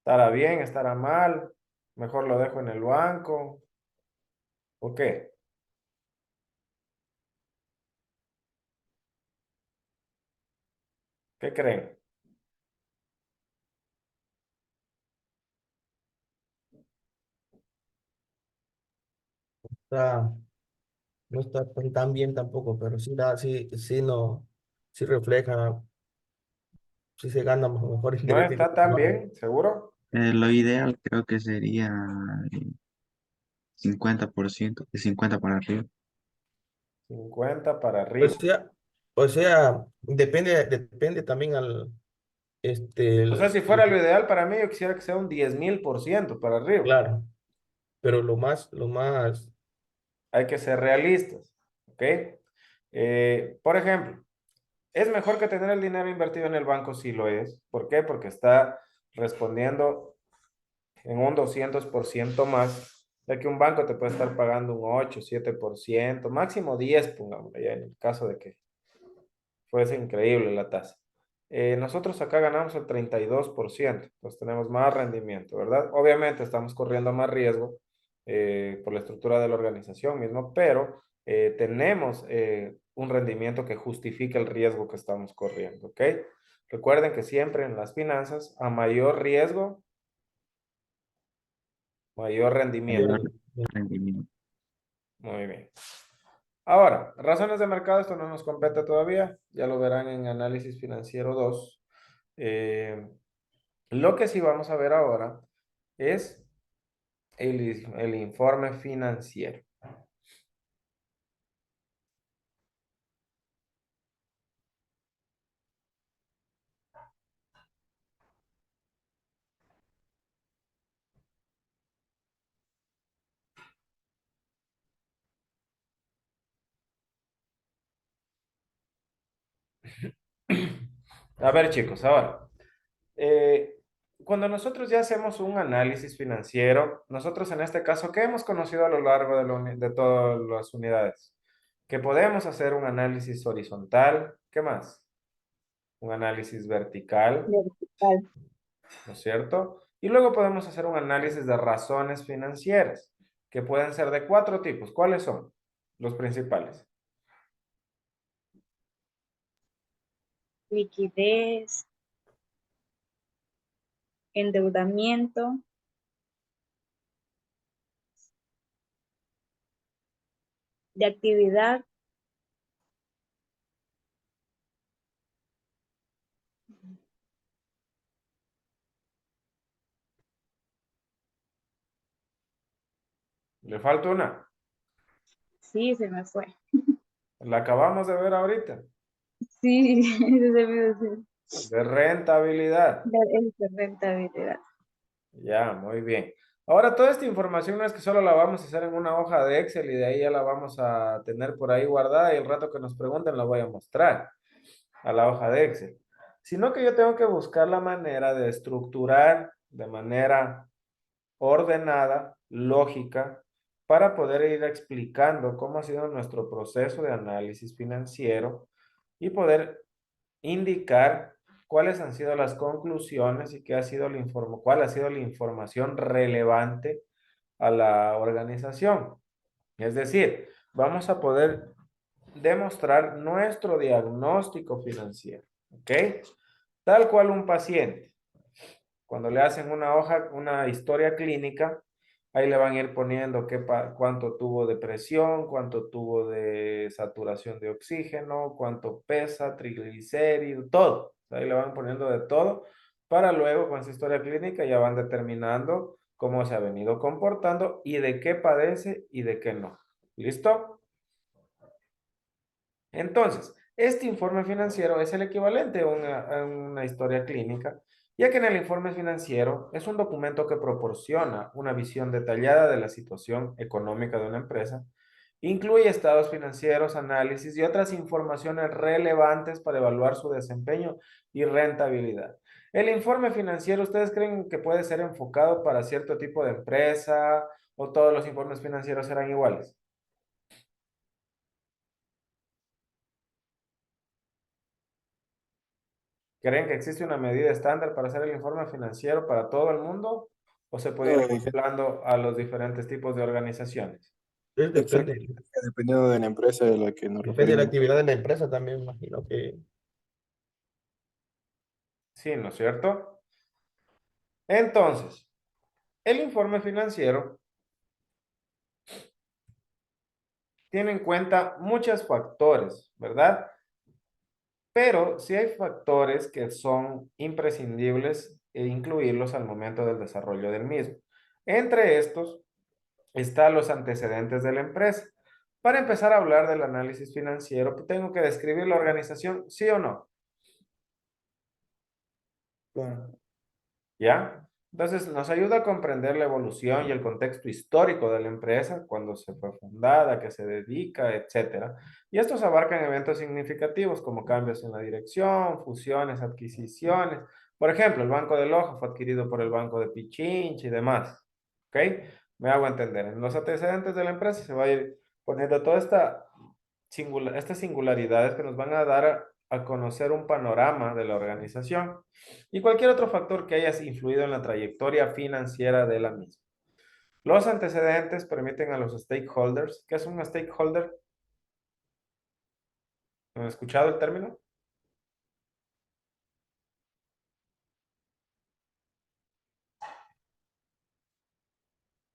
¿Estará bien? ¿Estará mal? ¿Mejor lo dejo en el banco? ¿O qué? ¿Qué creen? Está, no está tan bien tampoco, pero sí, no, sí refleja, sí se gana mejor ¿No interés está directo. tan bien? ¿Seguro? Lo ideal creo que sería 50%, de 50 para arriba. 50 para O arriba. sea, o sea, depende también O sea, si fuera lo ideal para mí, yo quisiera que sea un 10.000% para arriba. claro, pero lo más, Hay que ser realistas, ¿ok? Por ejemplo, ¿es mejor que tener el dinero invertido en el banco? Sí lo es. ¿Por qué? Porque está respondiendo en un 200% más, ya que un banco te puede estar pagando un 8, 7%, máximo 10, pongámosle ya en el caso de que fuese increíble la tasa. Nosotros acá ganamos el 32%, pues tenemos más rendimiento, ¿verdad? Obviamente estamos corriendo más riesgo por la estructura de la organización mismo, pero tenemos un rendimiento que justifica el riesgo que estamos corriendo, ¿ok? Recuerden que siempre en las finanzas, a mayor riesgo, mayor rendimiento. Mayor rendimiento. Muy bien. Ahora, razones de mercado, esto no nos compete todavía, ya lo verán en análisis financiero 2. Eh, lo que sí vamos a ver ahora es el informe financiero. A ver, chicos, ahora, eh, cuando nosotros ya hacemos un análisis financiero, nosotros en este caso, ¿qué hemos conocido a lo largo de todas las unidades? Que podemos hacer un análisis horizontal, ¿qué más? Un análisis vertical, Vertical. ¿no es cierto? Y luego podemos hacer un análisis de razones financieras, que pueden ser de 4 tipos. ¿Cuáles son los principales? Liquidez, endeudamiento, de actividad, Le falta una. sí, se me fue. La acabamos de ver ahorita. Sí, eso debió ser. De rentabilidad. El de rentabilidad. Ya, muy bien. Ahora, toda esta información no es que solo la vamos a hacer en una hoja de Excel y de ahí ya la vamos a tener por ahí guardada y el rato que nos pregunten la voy a mostrar a la hoja de Excel. Sino que yo tengo que buscar la manera de estructurar de manera ordenada, lógica, para poder ir explicando cómo ha sido nuestro proceso de análisis financiero y poder indicar cuáles han sido las conclusiones y qué ha sido cuál ha sido la información relevante a la organización. Es decir, vamos a poder demostrar nuestro diagnóstico financiero, ¿ok? Tal cual un paciente. Cuando le hacen una hoja, una historia clínica, ahí le van a ir poniendo cuánto tuvo de presión, cuánto tuvo de saturación de oxígeno, cuánto pesa, triglicéridos, todo. Ahí le van poniendo de todo para luego con esa historia clínica ya van determinando cómo se ha venido comportando y de qué padece y de qué no. ¿Listo? Entonces, este informe financiero es el equivalente a una historia clínica, ya que en el informe financiero es un documento que proporciona una visión detallada de la situación económica de una empresa, incluye estados financieros, análisis y otras informaciones relevantes para evaluar su desempeño y rentabilidad. El informe financiero, ¿ustedes creen que puede ser enfocado para cierto tipo de empresa o todos los informes financieros serán iguales? ¿Creen que existe una medida estándar para hacer el informe financiero para todo el mundo o se puede ir acoplando a los diferentes tipos de organizaciones? Depende, Dependiendo de la empresa de la que nos depende de la referimos. actividad de la empresa también, imagino que Sí, ¿no es cierto? Entonces, el informe financiero tiene en cuenta muchos factores, ¿verdad? Pero sí hay factores que son imprescindibles e incluirlos al momento del desarrollo del mismo. Entre estos están los antecedentes de la empresa. Para empezar a hablar del análisis financiero, tengo que describir la organización, ¿sí o no? ¿Ya? Entonces, nos ayuda a comprender la evolución y el contexto histórico de la empresa, cuando se fue fundada, a qué se dedica, etcétera. Y estos abarcan eventos significativos como cambios en la dirección, fusiones, adquisiciones. Por ejemplo, el Banco de Loja fue adquirido por el Banco de Pichincha y demás. ¿Ok? Me hago entender. En los antecedentes de la empresa se va a ir poniendo toda estas singularidades que nos van a dar a conocer un panorama de la organización y cualquier otro factor que haya influido en la trayectoria financiera de la misma. Los antecedentes permiten a los stakeholders. ¿Qué es un stakeholder? ¿Han escuchado el término?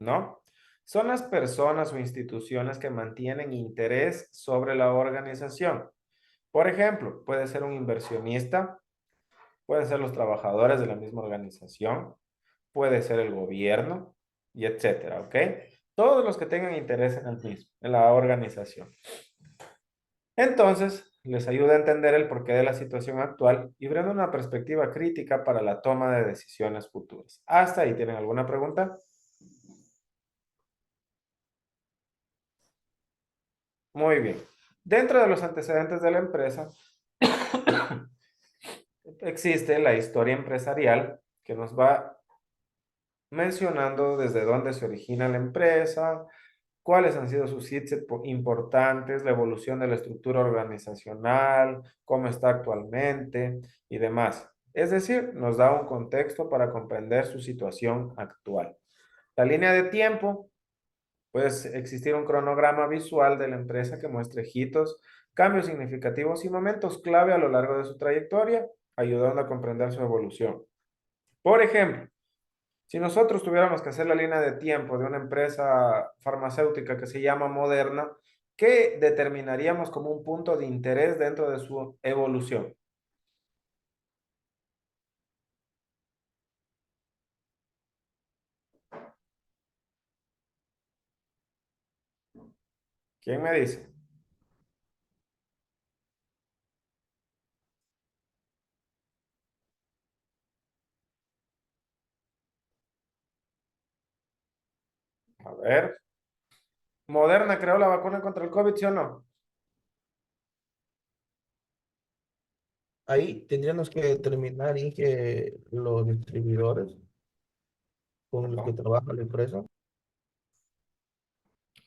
¿No? Son las personas o instituciones que mantienen interés sobre la organización. Por ejemplo, puede ser un inversionista, pueden ser los trabajadores de la misma organización, puede ser el gobierno y etcétera, ¿ok? Todos los que tengan interés en el mismo, en la organización. Entonces, les ayuda a entender el porqué de la situación actual y brinda una perspectiva crítica para la toma de decisiones futuras. ¿Hasta ahí tienen alguna pregunta? Muy bien. Dentro de los antecedentes de la empresa, existe la historia empresarial que nos va mencionando desde dónde se origina la empresa, cuáles han sido sus hits importantes, la evolución de la estructura organizacional, cómo está actualmente y demás. Es decir, nos da un contexto para comprender su situación actual. La línea de tiempo, puede existir un cronograma visual de la empresa que muestre hitos, cambios significativos y momentos clave a lo largo de su trayectoria, ayudando a comprender su evolución. Por ejemplo, si nosotros tuviéramos que hacer la línea de tiempo de una empresa farmacéutica que se llama Moderna, ¿qué determinaríamos como un punto de interés dentro de su evolución? ¿Quién me dice? A ver. ¿Moderna creó la vacuna contra el COVID, sí o no? ahí tendríamos que determinar y que los distribuidores con los que No. trabaja la empresa.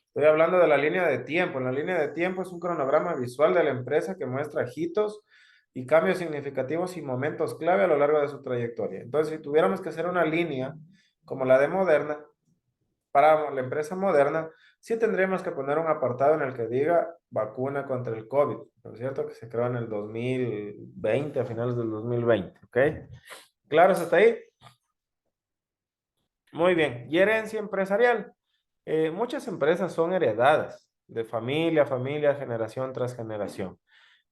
Estoy hablando de la línea de tiempo. La línea de tiempo es un cronograma visual de la empresa que muestra hitos y cambios significativos y momentos clave a lo largo de su trayectoria. Entonces, si tuviéramos que hacer una línea como la de Moderna, para la empresa Moderna, sí tendríamos que poner un apartado en el que diga vacuna contra el COVID, ¿no es cierto? Que se creó en el 2020, a finales del 2020, ¿ok? ¿Claros hasta ahí? Muy bien. Y herencia empresarial. Muchas empresas son heredadas de familia a familia, generación tras generación.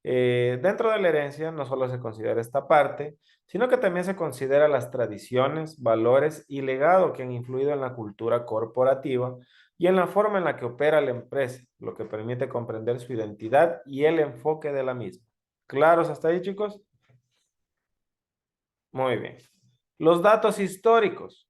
Dentro de la herencia no solo se considera esta parte, sino que también se considera las tradiciones, valores y legado que han influido en la cultura corporativa y en la forma en la que opera la empresa, lo que permite comprender su identidad y el enfoque de la misma. ¿Claros hasta ahí, chicos? Muy bien. Los datos históricos.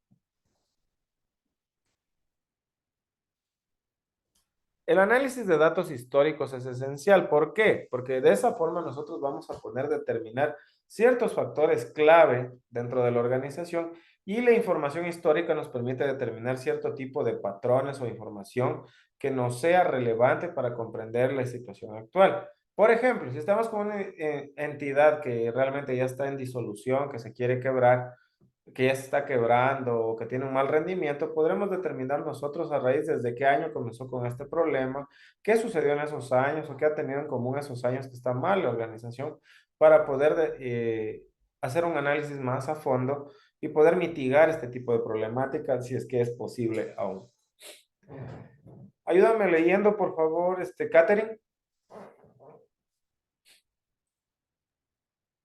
El análisis de datos históricos es esencial. ¿Por qué? Porque de esa forma nosotros vamos a poder determinar ciertos factores clave dentro de la organización y la información histórica nos permite determinar cierto tipo de patrones o información que nos sea relevante para comprender la situación actual. Por ejemplo, si estamos con una entidad que realmente ya está en disolución, que se quiere quebrar, que ya se está quebrando o que tiene un mal rendimiento, podremos determinar nosotros a raíz desde qué año comenzó con este problema, qué sucedió en esos años o qué ha tenido en común esos años que está mal la organización para poder hacer un análisis más a fondo y poder mitigar este tipo de problemáticas si es que es posible aún. Ayúdame leyendo, por favor, Catherine.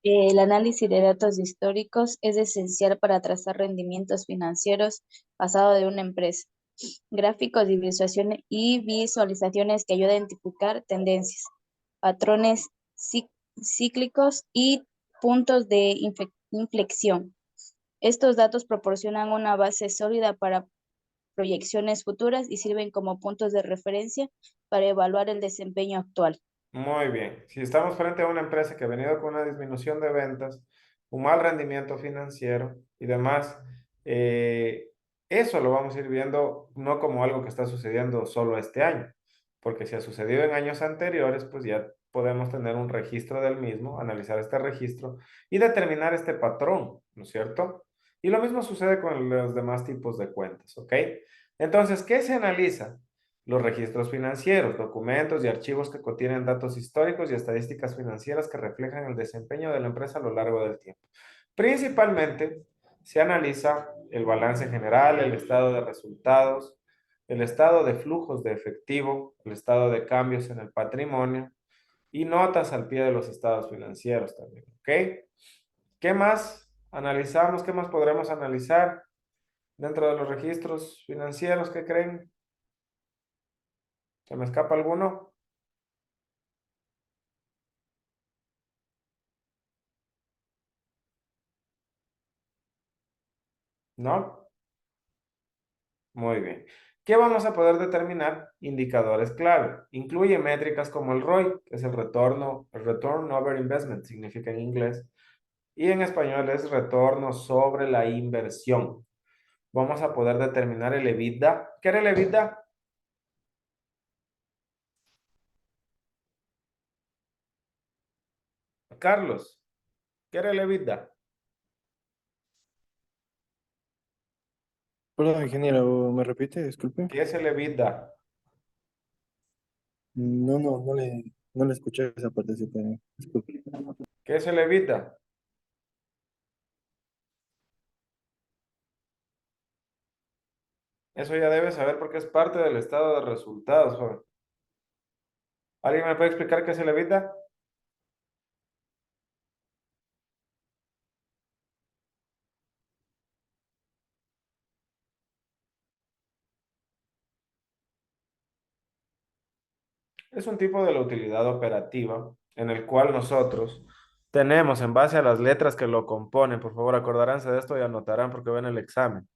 El análisis de datos históricos es esencial para trazar rendimientos financieros pasados de una empresa, gráficos y visualizaciones que ayudan a identificar tendencias, patrones cíclicos y puntos de inflexión. Estos datos proporcionan una base sólida para proyecciones futuras y sirven como puntos de referencia para evaluar el desempeño actual. Muy bien. Si estamos frente a una empresa que ha venido con una disminución de ventas, un mal rendimiento financiero y demás, eso lo vamos a ir viendo no como algo que está sucediendo solo este año, porque si ha sucedido en años anteriores, pues ya podemos tener un registro del mismo, analizar este registro y determinar este patrón, ¿no es cierto? Y lo mismo sucede con los demás tipos de cuentas, ¿ok? Entonces, ¿qué se analiza? Los registros financieros, documentos y archivos que contienen datos históricos y estadísticas financieras que reflejan el desempeño de la empresa a lo largo del tiempo. Principalmente se analiza el balance general, el estado de resultados, el estado de flujos de efectivo, el estado de cambios en el patrimonio y notas al pie de los estados financieros también. ¿Ok? ¿Qué más analizamos? ¿Qué más podremos analizar dentro de los registros financieros? ¿Qué creen? ¿Se me escapa alguno? ¿No? Muy bien. ¿Qué vamos a poder determinar? Indicadores clave. Incluye métricas como el ROI, que es el retorno, el Return Over Investment, significa en inglés, y en español es retorno sobre la inversión. Vamos a poder determinar el EBITDA. ¿Qué era el EBITDA? Carlos, ¿qué era el EBITDA? Perdón, ingeniero, ¿me repite? Disculpe. ¿Qué es el EBITDA? No le escuché esa participación. Disculpe. ¿Qué es el EBITDA? Eso ya debes saber porque es parte del estado de resultados, joven. ¿Alguien me puede explicar qué es el EBITDA? Es un tipo de la utilidad operativa en el cual nosotros tenemos en base a las letras que lo componen, por favor acordaránse de esto y anotarán porque ven el examen.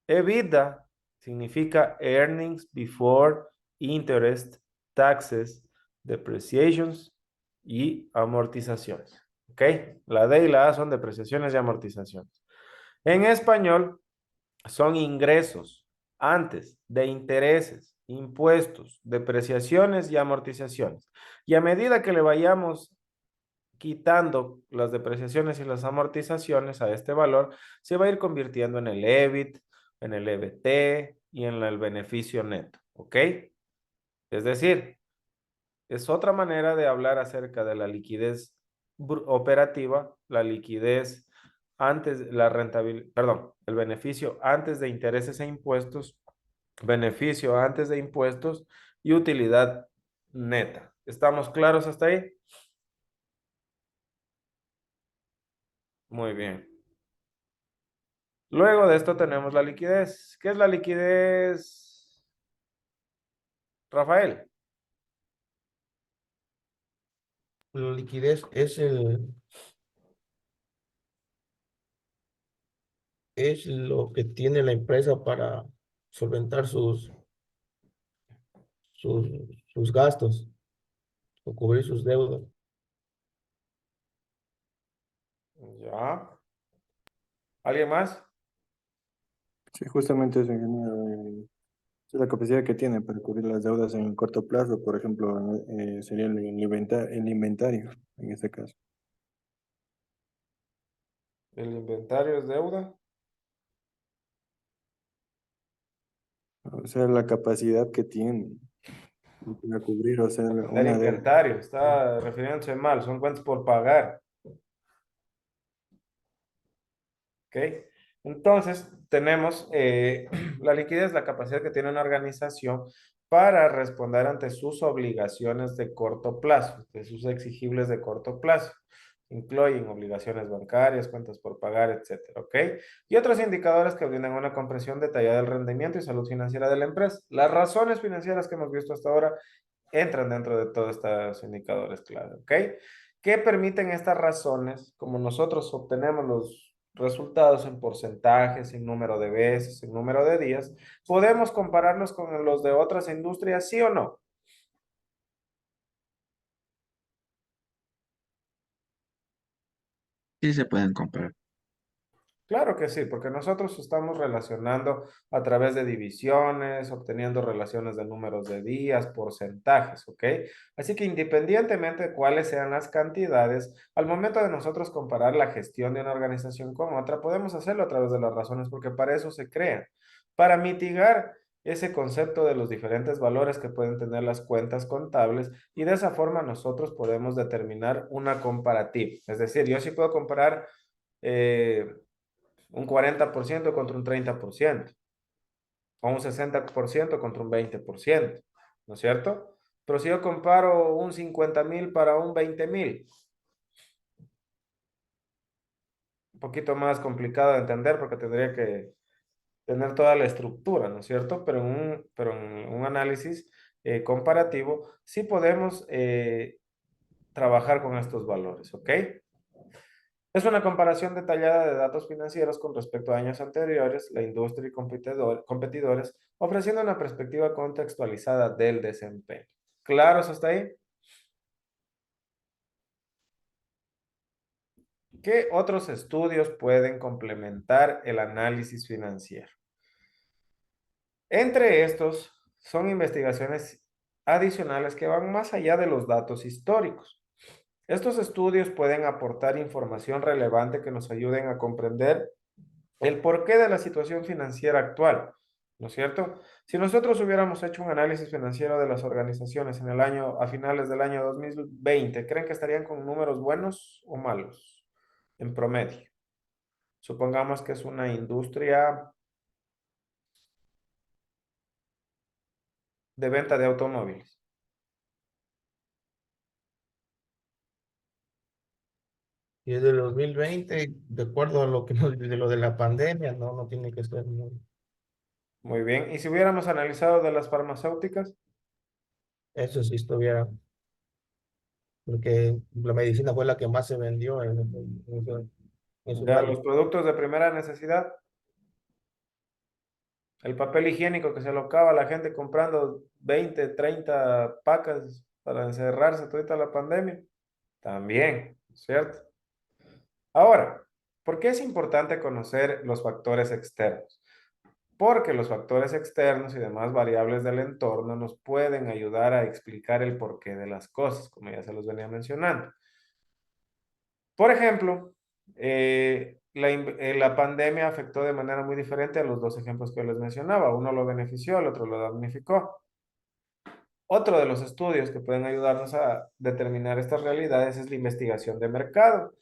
EBITDA significa Earnings Before Interest, Taxes, Depreciations y Amortizaciones. ¿Ok? La D y la A son depreciaciones y amortizaciones. En español son ingresos antes de intereses, impuestos, depreciaciones y amortizaciones. Y a medida que le vayamos quitando las depreciaciones y las amortizaciones a este valor, se va a ir convirtiendo en el EBIT, en el EBT y en el beneficio neto. ¿Ok? Es decir, es otra manera de hablar acerca de la liquidez operativa, la liquidez antes, la rentabilidad, perdón, el beneficio antes de intereses e impuestos, beneficio antes de impuestos y utilidad neta. ¿Estamos claros hasta ahí? Muy bien. Luego de esto tenemos la liquidez. ¿Qué es la liquidez, Rafael? La liquidez es lo que tiene la empresa para solventar sus, sus gastos o cubrir sus deudas. Ya. ¿Alguien más? Sí, justamente eso, ingeniero. Es la capacidad que tiene para cubrir las deudas en el corto plazo, por ejemplo, sería el inventario en este caso. El inventario es deuda. O sea, la capacidad que tiene para cubrir, o sea, El una deuda. inventario, está refiriéndose mal, son cuentas por pagar. ¿Ok? Entonces, tenemos la liquidez, la capacidad que tiene una organización para responder ante sus obligaciones de corto plazo, de sus exigibles de corto plazo. Incluyen obligaciones bancarias, cuentas por pagar, etcétera, ¿ok? Y otros indicadores que brindan una comprensión detallada del rendimiento y salud financiera de la empresa. Las razones financieras que hemos visto hasta ahora entran dentro de todos estos indicadores clave, ¿ok? ¿Qué permiten estas razones? Como nosotros obtenemos los resultados en porcentajes, en número de veces, en número de días, ¿podemos compararlos con los de otras industrias, sí o no? Sí se pueden comparar. Claro que sí, porque nosotros estamos relacionando a través de divisiones, obteniendo relaciones de números de días, porcentajes, ¿ok? Así que independientemente de cuáles sean las cantidades, al momento de nosotros comparar la gestión de una organización con otra, podemos hacerlo a través de las razones, porque para eso se crean, para mitigar ese concepto de los diferentes valores que pueden tener las cuentas contables y de esa forma nosotros podemos determinar una comparativa. Es decir, yo sí puedo comparar... un 40% contra un 30%, o un 60% contra un 20%, ¿no es cierto? Pero si yo comparo un 50,000 para un 20,000, un poquito más complicado de entender porque tendría que tener toda la estructura, ¿no es cierto? Pero en un análisis comparativo sí podemos trabajar con estos valores, ¿ok? Es una comparación detallada de datos financieros con respecto a años anteriores, la industria y competidores, ofreciendo una perspectiva contextualizada del desempeño. ¿Claros hasta ahí? ¿Qué otros estudios pueden complementar el análisis financiero? Entre estos son investigaciones adicionales que van más allá de los datos históricos. Estos estudios pueden aportar información relevante que nos ayuden a comprender el porqué de la situación financiera actual, ¿no es cierto? Si nosotros hubiéramos hecho un análisis financiero de las organizaciones en el año, a finales del año 2020, ¿creen que estarían con números buenos o malos en promedio? Supongamos que es una industria de venta de automóviles. Y desde el 2020, de acuerdo a lo que de lo de la pandemia, no tiene que ser muy. Muy bien. ¿Y si hubiéramos analizado de las farmacéuticas? Eso sí estuviera, porque la medicina fue la que más se vendió en esos Ya, los años. productos de primera necesidad. El papel higiénico que se alocaba la gente comprando 20, 30 pacas para encerrarse toda la pandemia. También, ¿cierto? Ahora, ¿por qué es importante conocer los factores externos? Porque los factores externos y demás variables del entorno nos pueden ayudar a explicar el porqué de las cosas, como ya se los venía mencionando. Por ejemplo, la pandemia afectó de manera muy diferente a los dos ejemplos que les mencionaba. Uno lo benefició, el otro lo damnificó. Otro de los estudios que pueden ayudarnos a determinar estas realidades es la investigación de mercado,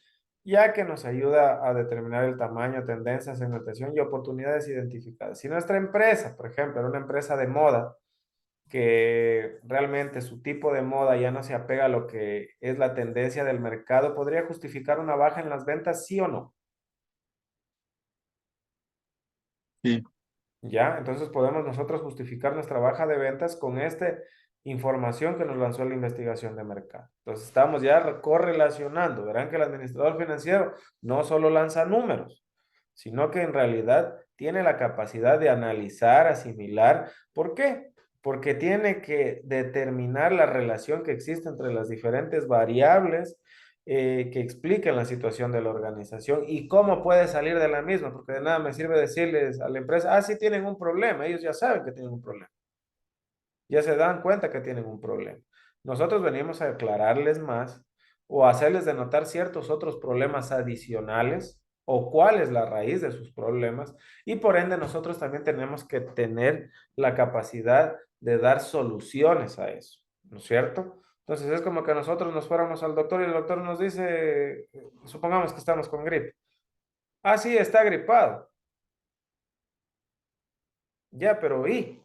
ya que nos ayuda a determinar el tamaño, tendencias, segmentación y oportunidades identificadas. Si nuestra empresa, por ejemplo, era una empresa de moda, que realmente su tipo de moda ya no se apega a lo que es la tendencia del mercado, ¿podría justificar una baja en las ventas, sí o no? Sí, ¿Ya? Entonces podemos nosotros justificar nuestra baja de ventas con esta información que nos lanzó la investigación de mercado. Entonces estamos ya correlacionando. Verán que el administrador financiero no solo lanza números, sino que en realidad tiene la capacidad de analizar, asimilar. ¿Por qué? Porque tiene que determinar la relación que existe entre las diferentes variables que expliquen la situación de la organización y cómo puede salir de la misma, porque de nada me sirve decirles a la empresa, ah, sí tienen un problema, ellos ya saben que tienen un problema. Ya se dan cuenta que tienen un problema. Nosotros venimos a aclararles más o a hacerles denotar ciertos otros problemas adicionales o cuál es la raíz de sus problemas y por ende nosotros también tenemos que tener la capacidad de dar soluciones a eso, ¿no es cierto? Entonces es como que nosotros nos fuéramos al doctor y el doctor nos dice, supongamos que estamos con gripe. Ah, sí, está gripado. Ya, pero ¿y?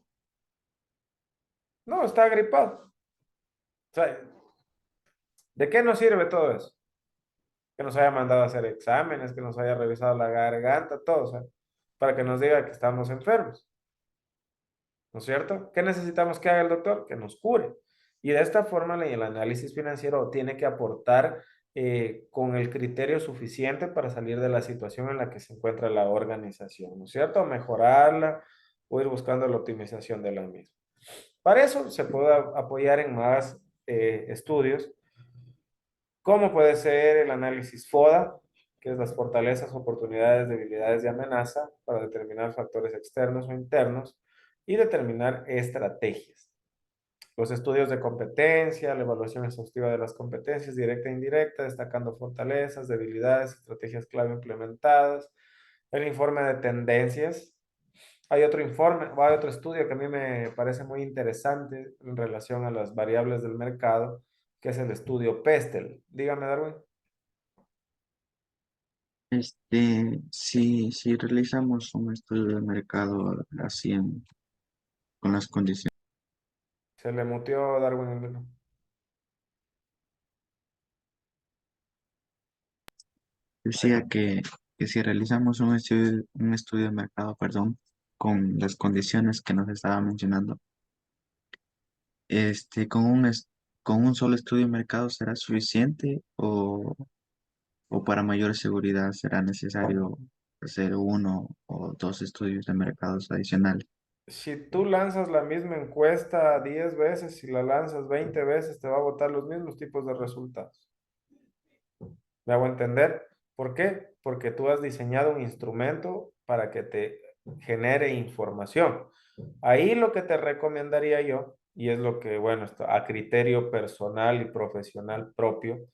No, está gripado. O sea, ¿de qué nos sirve todo eso? Que nos haya mandado a hacer exámenes, que nos haya revisado la garganta, todo, o sea, para que nos diga que estamos enfermos, ¿no es cierto? ¿Qué necesitamos que haga el doctor? Que nos cure. Y de esta forma el análisis financiero tiene que aportar con el criterio suficiente para salir de la situación en la que se encuentra la organización, ¿no es cierto? Mejorarla o ir buscando la optimización de la misma. Para eso se puede apoyar en más estudios, como puede ser el análisis FODA, que es las fortalezas, oportunidades, debilidades y amenaza, para determinar factores externos o internos y determinar estrategias. Los estudios de competencia, la evaluación exhaustiva de las competencias directa e indirecta, destacando fortalezas, debilidades, estrategias clave implementadas, el informe de tendencias. Hay otro informe, o hay otro estudio que a mí me parece muy interesante en relación a las variables del mercado, que es el estudio Pestel. Dígame, Darwin. Si realizamos un estudio de mercado así con las condiciones, Se le muteó Darwin el micro. decía que si realizamos un estudio de mercado, perdón, con las condiciones que nos estaba mencionando, con un solo estudio de mercado será suficiente o para mayor seguridad será necesario hacer uno o dos estudios de mercados adicionales. Si tú lanzas la misma encuesta 10 veces, si la lanzas 20 veces, te va a botar los mismos tipos de resultados. ¿Me hago entender? ¿Por qué? Porque tú has diseñado un instrumento para que te genere información. Ahí lo que te recomendaría yo, y es lo que, bueno, está a criterio personal y profesional propio,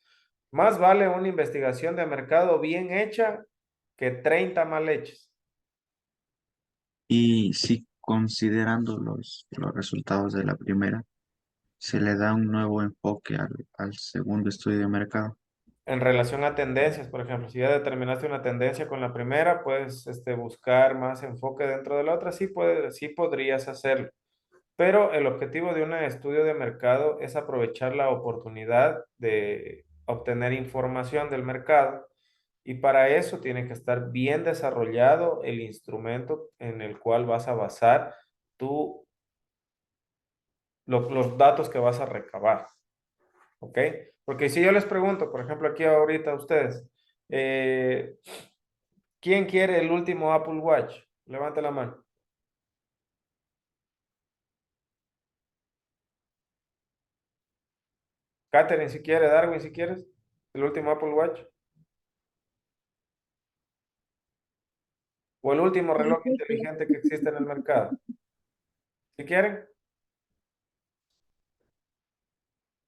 más vale una investigación de mercado bien hecha que 30 mal hechas. Y si considerando los resultados de la primera, se le da un nuevo enfoque al segundo estudio de mercado. En relación a tendencias, por ejemplo, si ya determinaste una tendencia con la primera, puedes buscar más enfoque dentro de la otra, sí podrías hacerlo. Pero el objetivo de un estudio de mercado es aprovechar la oportunidad de obtener información del mercado y para eso tiene que estar bien desarrollado el instrumento en el cual vas a basar tu, los datos que vas a recabar. ¿Ok? Porque si yo les pregunto, por ejemplo, aquí ahorita a ustedes, eh, ¿quién quiere el último Apple Watch? Levante la mano. Catherine, si quiere, Darwin, si quieres, el último Apple Watch. O el último reloj inteligente que existe en el mercado. Si quieren,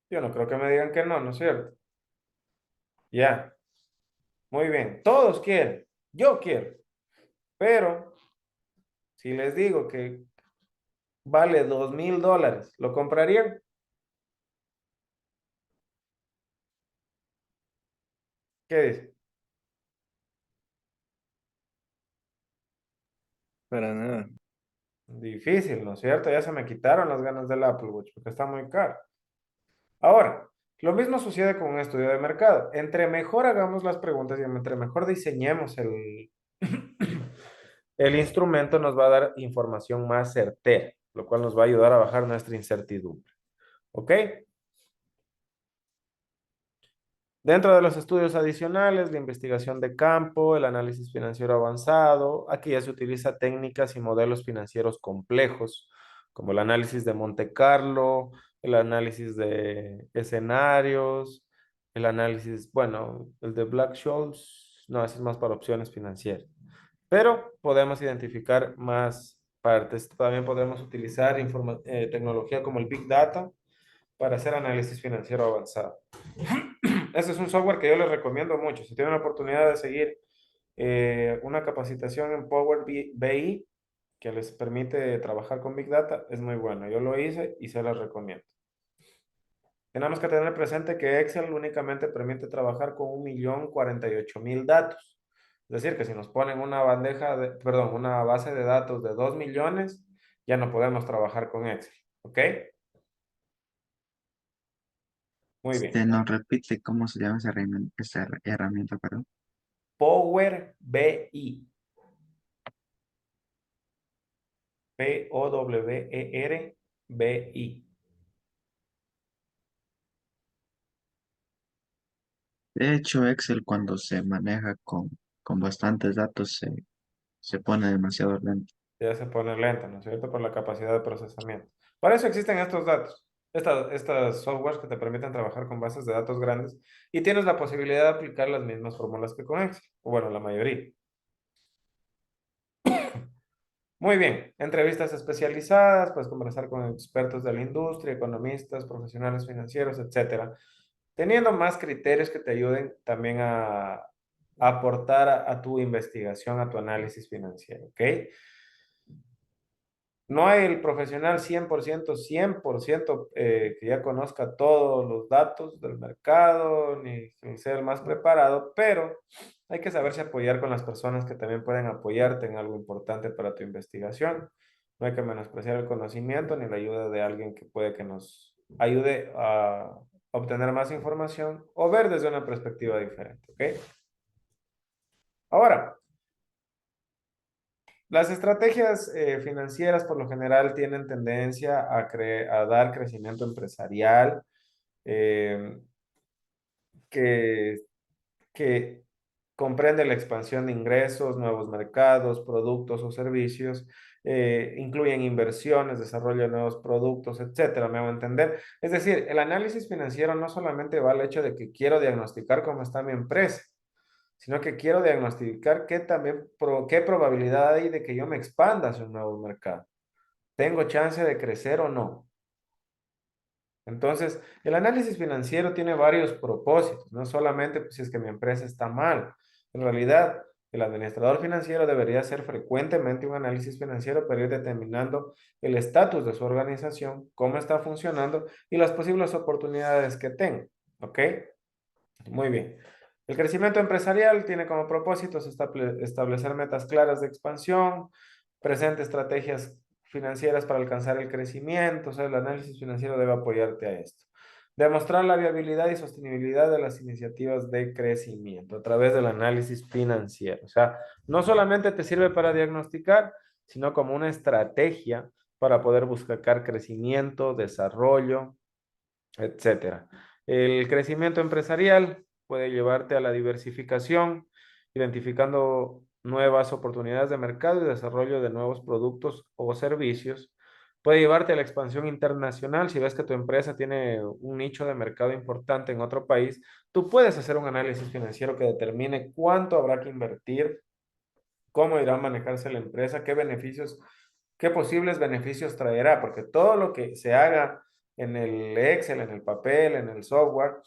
yo no creo que me digan que no, ¿no es cierto? Ya, muy bien. Todos quieren. Yo quiero. Pero si les digo que vale $2,000, ¿lo comprarían? ¿Qué dice? Para nada. Difícil, ¿no es cierto? Ya se me quitaron las ganas del Apple Watch porque está muy caro. Ahora, lo mismo sucede con un estudio de mercado. Entre mejor hagamos las preguntas y entre mejor diseñemos el instrumento, nos va a dar información más certera, lo cual nos va a ayudar a bajar nuestra incertidumbre. ¿Ok? Dentro de los estudios adicionales, la investigación de campo, el análisis financiero avanzado, aquí ya se utiliza técnicas y modelos financieros complejos, como el análisis de Monte Carlo, el análisis de escenarios, el análisis, bueno, el de Black-Scholes, no, ese es más para opciones financieras. Pero podemos identificar más partes. También podemos utilizar tecnología como el Big Data para hacer análisis financiero avanzado. Ese es un software que yo les recomiendo mucho. Si tienen la oportunidad de seguir una capacitación en Power BI que les permite trabajar con Big Data, es muy bueno. Yo lo hice y se los recomiendo. Tenemos que tener presente que Excel únicamente permite trabajar con 1.048.000 datos. Es decir, que si nos ponen una una base de datos de 2 millones, ya no podemos trabajar con Excel. ¿Ok? Muy bien. Nos repite cómo se llama esa herramienta, perdón. Power BI. Power BI. De hecho, Excel cuando se maneja con bastantes datos se pone demasiado lento. Ya se pone lenta, ¿no es cierto? Por la capacidad de procesamiento. Para eso existen estos datos, estas softwares que te permiten trabajar con bases de datos grandes y tienes la posibilidad de aplicar las mismas fórmulas que con Excel, o bueno, la mayoría. Muy bien, entrevistas especializadas, puedes conversar con expertos de la industria, economistas, profesionales financieros, etcétera, teniendo más criterios que te ayuden también a aportar a tu investigación, a tu análisis financiero, ¿ok? No hay el profesional 100% que ya conozca todos los datos del mercado, ni sea el más preparado, pero hay que saberse apoyar con las personas que también pueden apoyarte en algo importante para tu investigación. No hay que menospreciar el conocimiento ni la ayuda de alguien que puede que nos ayude a obtener más información o ver desde una perspectiva diferente, ¿ok? Ahora, las estrategias financieras por lo general tienen tendencia a dar crecimiento empresarial eh, que, que comprende la expansión de ingresos, nuevos mercados, productos o servicios, incluyen inversiones, desarrollo de nuevos productos, etcétera, me hago entender. Es decir, el análisis financiero no solamente va al hecho de que quiero diagnosticar cómo está mi empresa, sino que quiero diagnosticar qué probabilidad hay de que yo me expanda hacia un nuevo mercado. ¿Tengo chance de crecer o no? Entonces, el análisis financiero tiene varios propósitos, no solamente pues, si es que mi empresa está mal. En realidad, el administrador financiero debería hacer frecuentemente un análisis financiero para ir determinando el estatus de su organización, cómo está funcionando y las posibles oportunidades que tenga. ¿Ok? Muy bien. El crecimiento empresarial tiene como propósitos establecer metas claras de expansión, presente estrategias financieras para alcanzar el crecimiento, o sea, el análisis financiero debe apoyarte a esto. Demostrar la viabilidad y sostenibilidad de las iniciativas de crecimiento a través del análisis financiero. O sea, no solamente te sirve para diagnosticar, sino como una estrategia para poder buscar crecimiento, desarrollo, etcétera. El crecimiento empresarial puede llevarte a la diversificación, identificando nuevas oportunidades de mercado y desarrollo de nuevos productos o servicios. Puede llevarte a la expansión internacional. Si ves que tu empresa tiene un nicho de mercado importante en otro país, tú puedes hacer un análisis financiero que determine cuánto habrá que invertir, cómo irá a manejarse la empresa, qué posibles beneficios traerá, porque todo lo que se haga en el Excel, en el papel, en el software,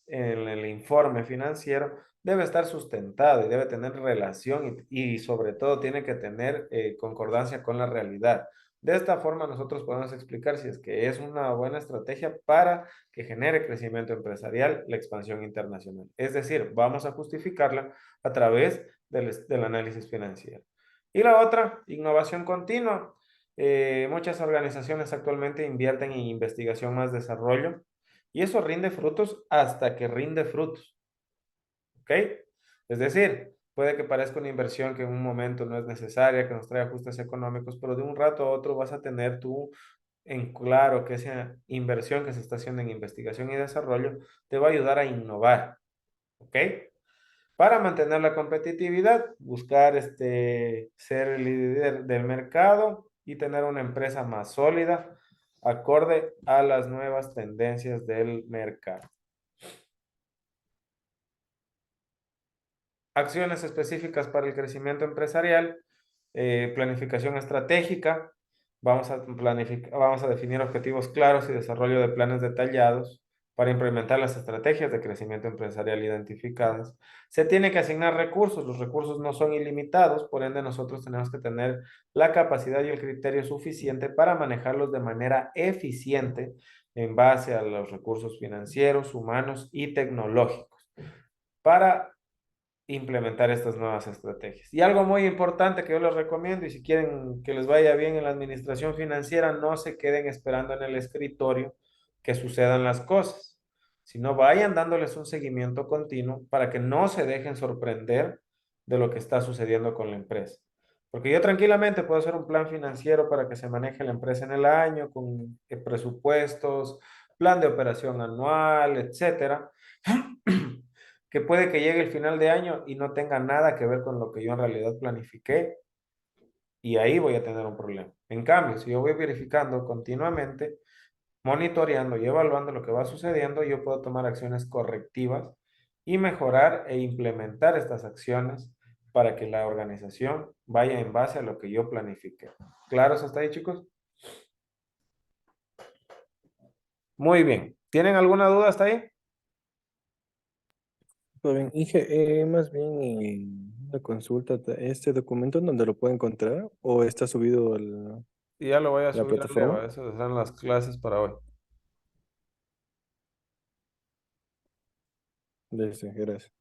en el informe financiero, debe estar sustentado y debe tener relación y sobre todo tiene que tener concordancia con la realidad. De esta forma nosotros podemos explicar si es que es una buena estrategia para que genere crecimiento empresarial, la expansión internacional. Es decir, vamos a justificarla a través del análisis financiero. Y la otra, innovación continua. Muchas organizaciones actualmente invierten en investigación más desarrollo y eso rinde frutos hasta que rinde frutos. ¿Ok? Es decir, puede que parezca una inversión que en un momento no es necesaria, que nos trae ajustes económicos, pero de un rato a otro vas a tener tú en claro que esa inversión que se está haciendo en investigación y desarrollo te va a ayudar a innovar. ¿Ok? Para mantener la competitividad, buscar ser el líder del mercado y tener una empresa más sólida, acorde a las nuevas tendencias del mercado. Acciones específicas para el crecimiento empresarial. Planificación estratégica. Vamos a definir objetivos claros y desarrollo de planes detallados para implementar las estrategias de crecimiento empresarial identificadas. Se tiene que asignar recursos. Los recursos no son ilimitados, por ende nosotros tenemos que tener la capacidad y el criterio suficiente para manejarlos de manera eficiente en base a los recursos financieros, humanos y tecnológicos para implementar estas nuevas estrategias. Y algo muy importante que yo les recomiendo, y si quieren que les vaya bien en la administración financiera, no se queden esperando en el escritorio que sucedan las cosas, sino vayan dándoles un seguimiento continuo para que no se dejen sorprender de lo que está sucediendo con la empresa. Porque yo tranquilamente puedo hacer un plan financiero para que se maneje la empresa en el año, con presupuestos, plan de operación anual, etcétera. Que puede que llegue el final de año y no tenga nada que ver con lo que yo en realidad planifiqué, y ahí voy a tener un problema. En cambio, si yo voy verificando continuamente, monitoreando y evaluando lo que va sucediendo, yo puedo tomar acciones correctivas y mejorar e implementar estas acciones para que la organización vaya en base a lo que yo planifique. ¿Claros hasta ahí, chicos? Muy bien. ¿Tienen alguna duda hasta ahí? Todo bien. Inge, más bien una consulta, ¿este documento dónde lo puedo encontrar o está subido a Y ya lo voy a la subir al Leva. plataforma? Esas serán las clases para hoy. Listo, gracias.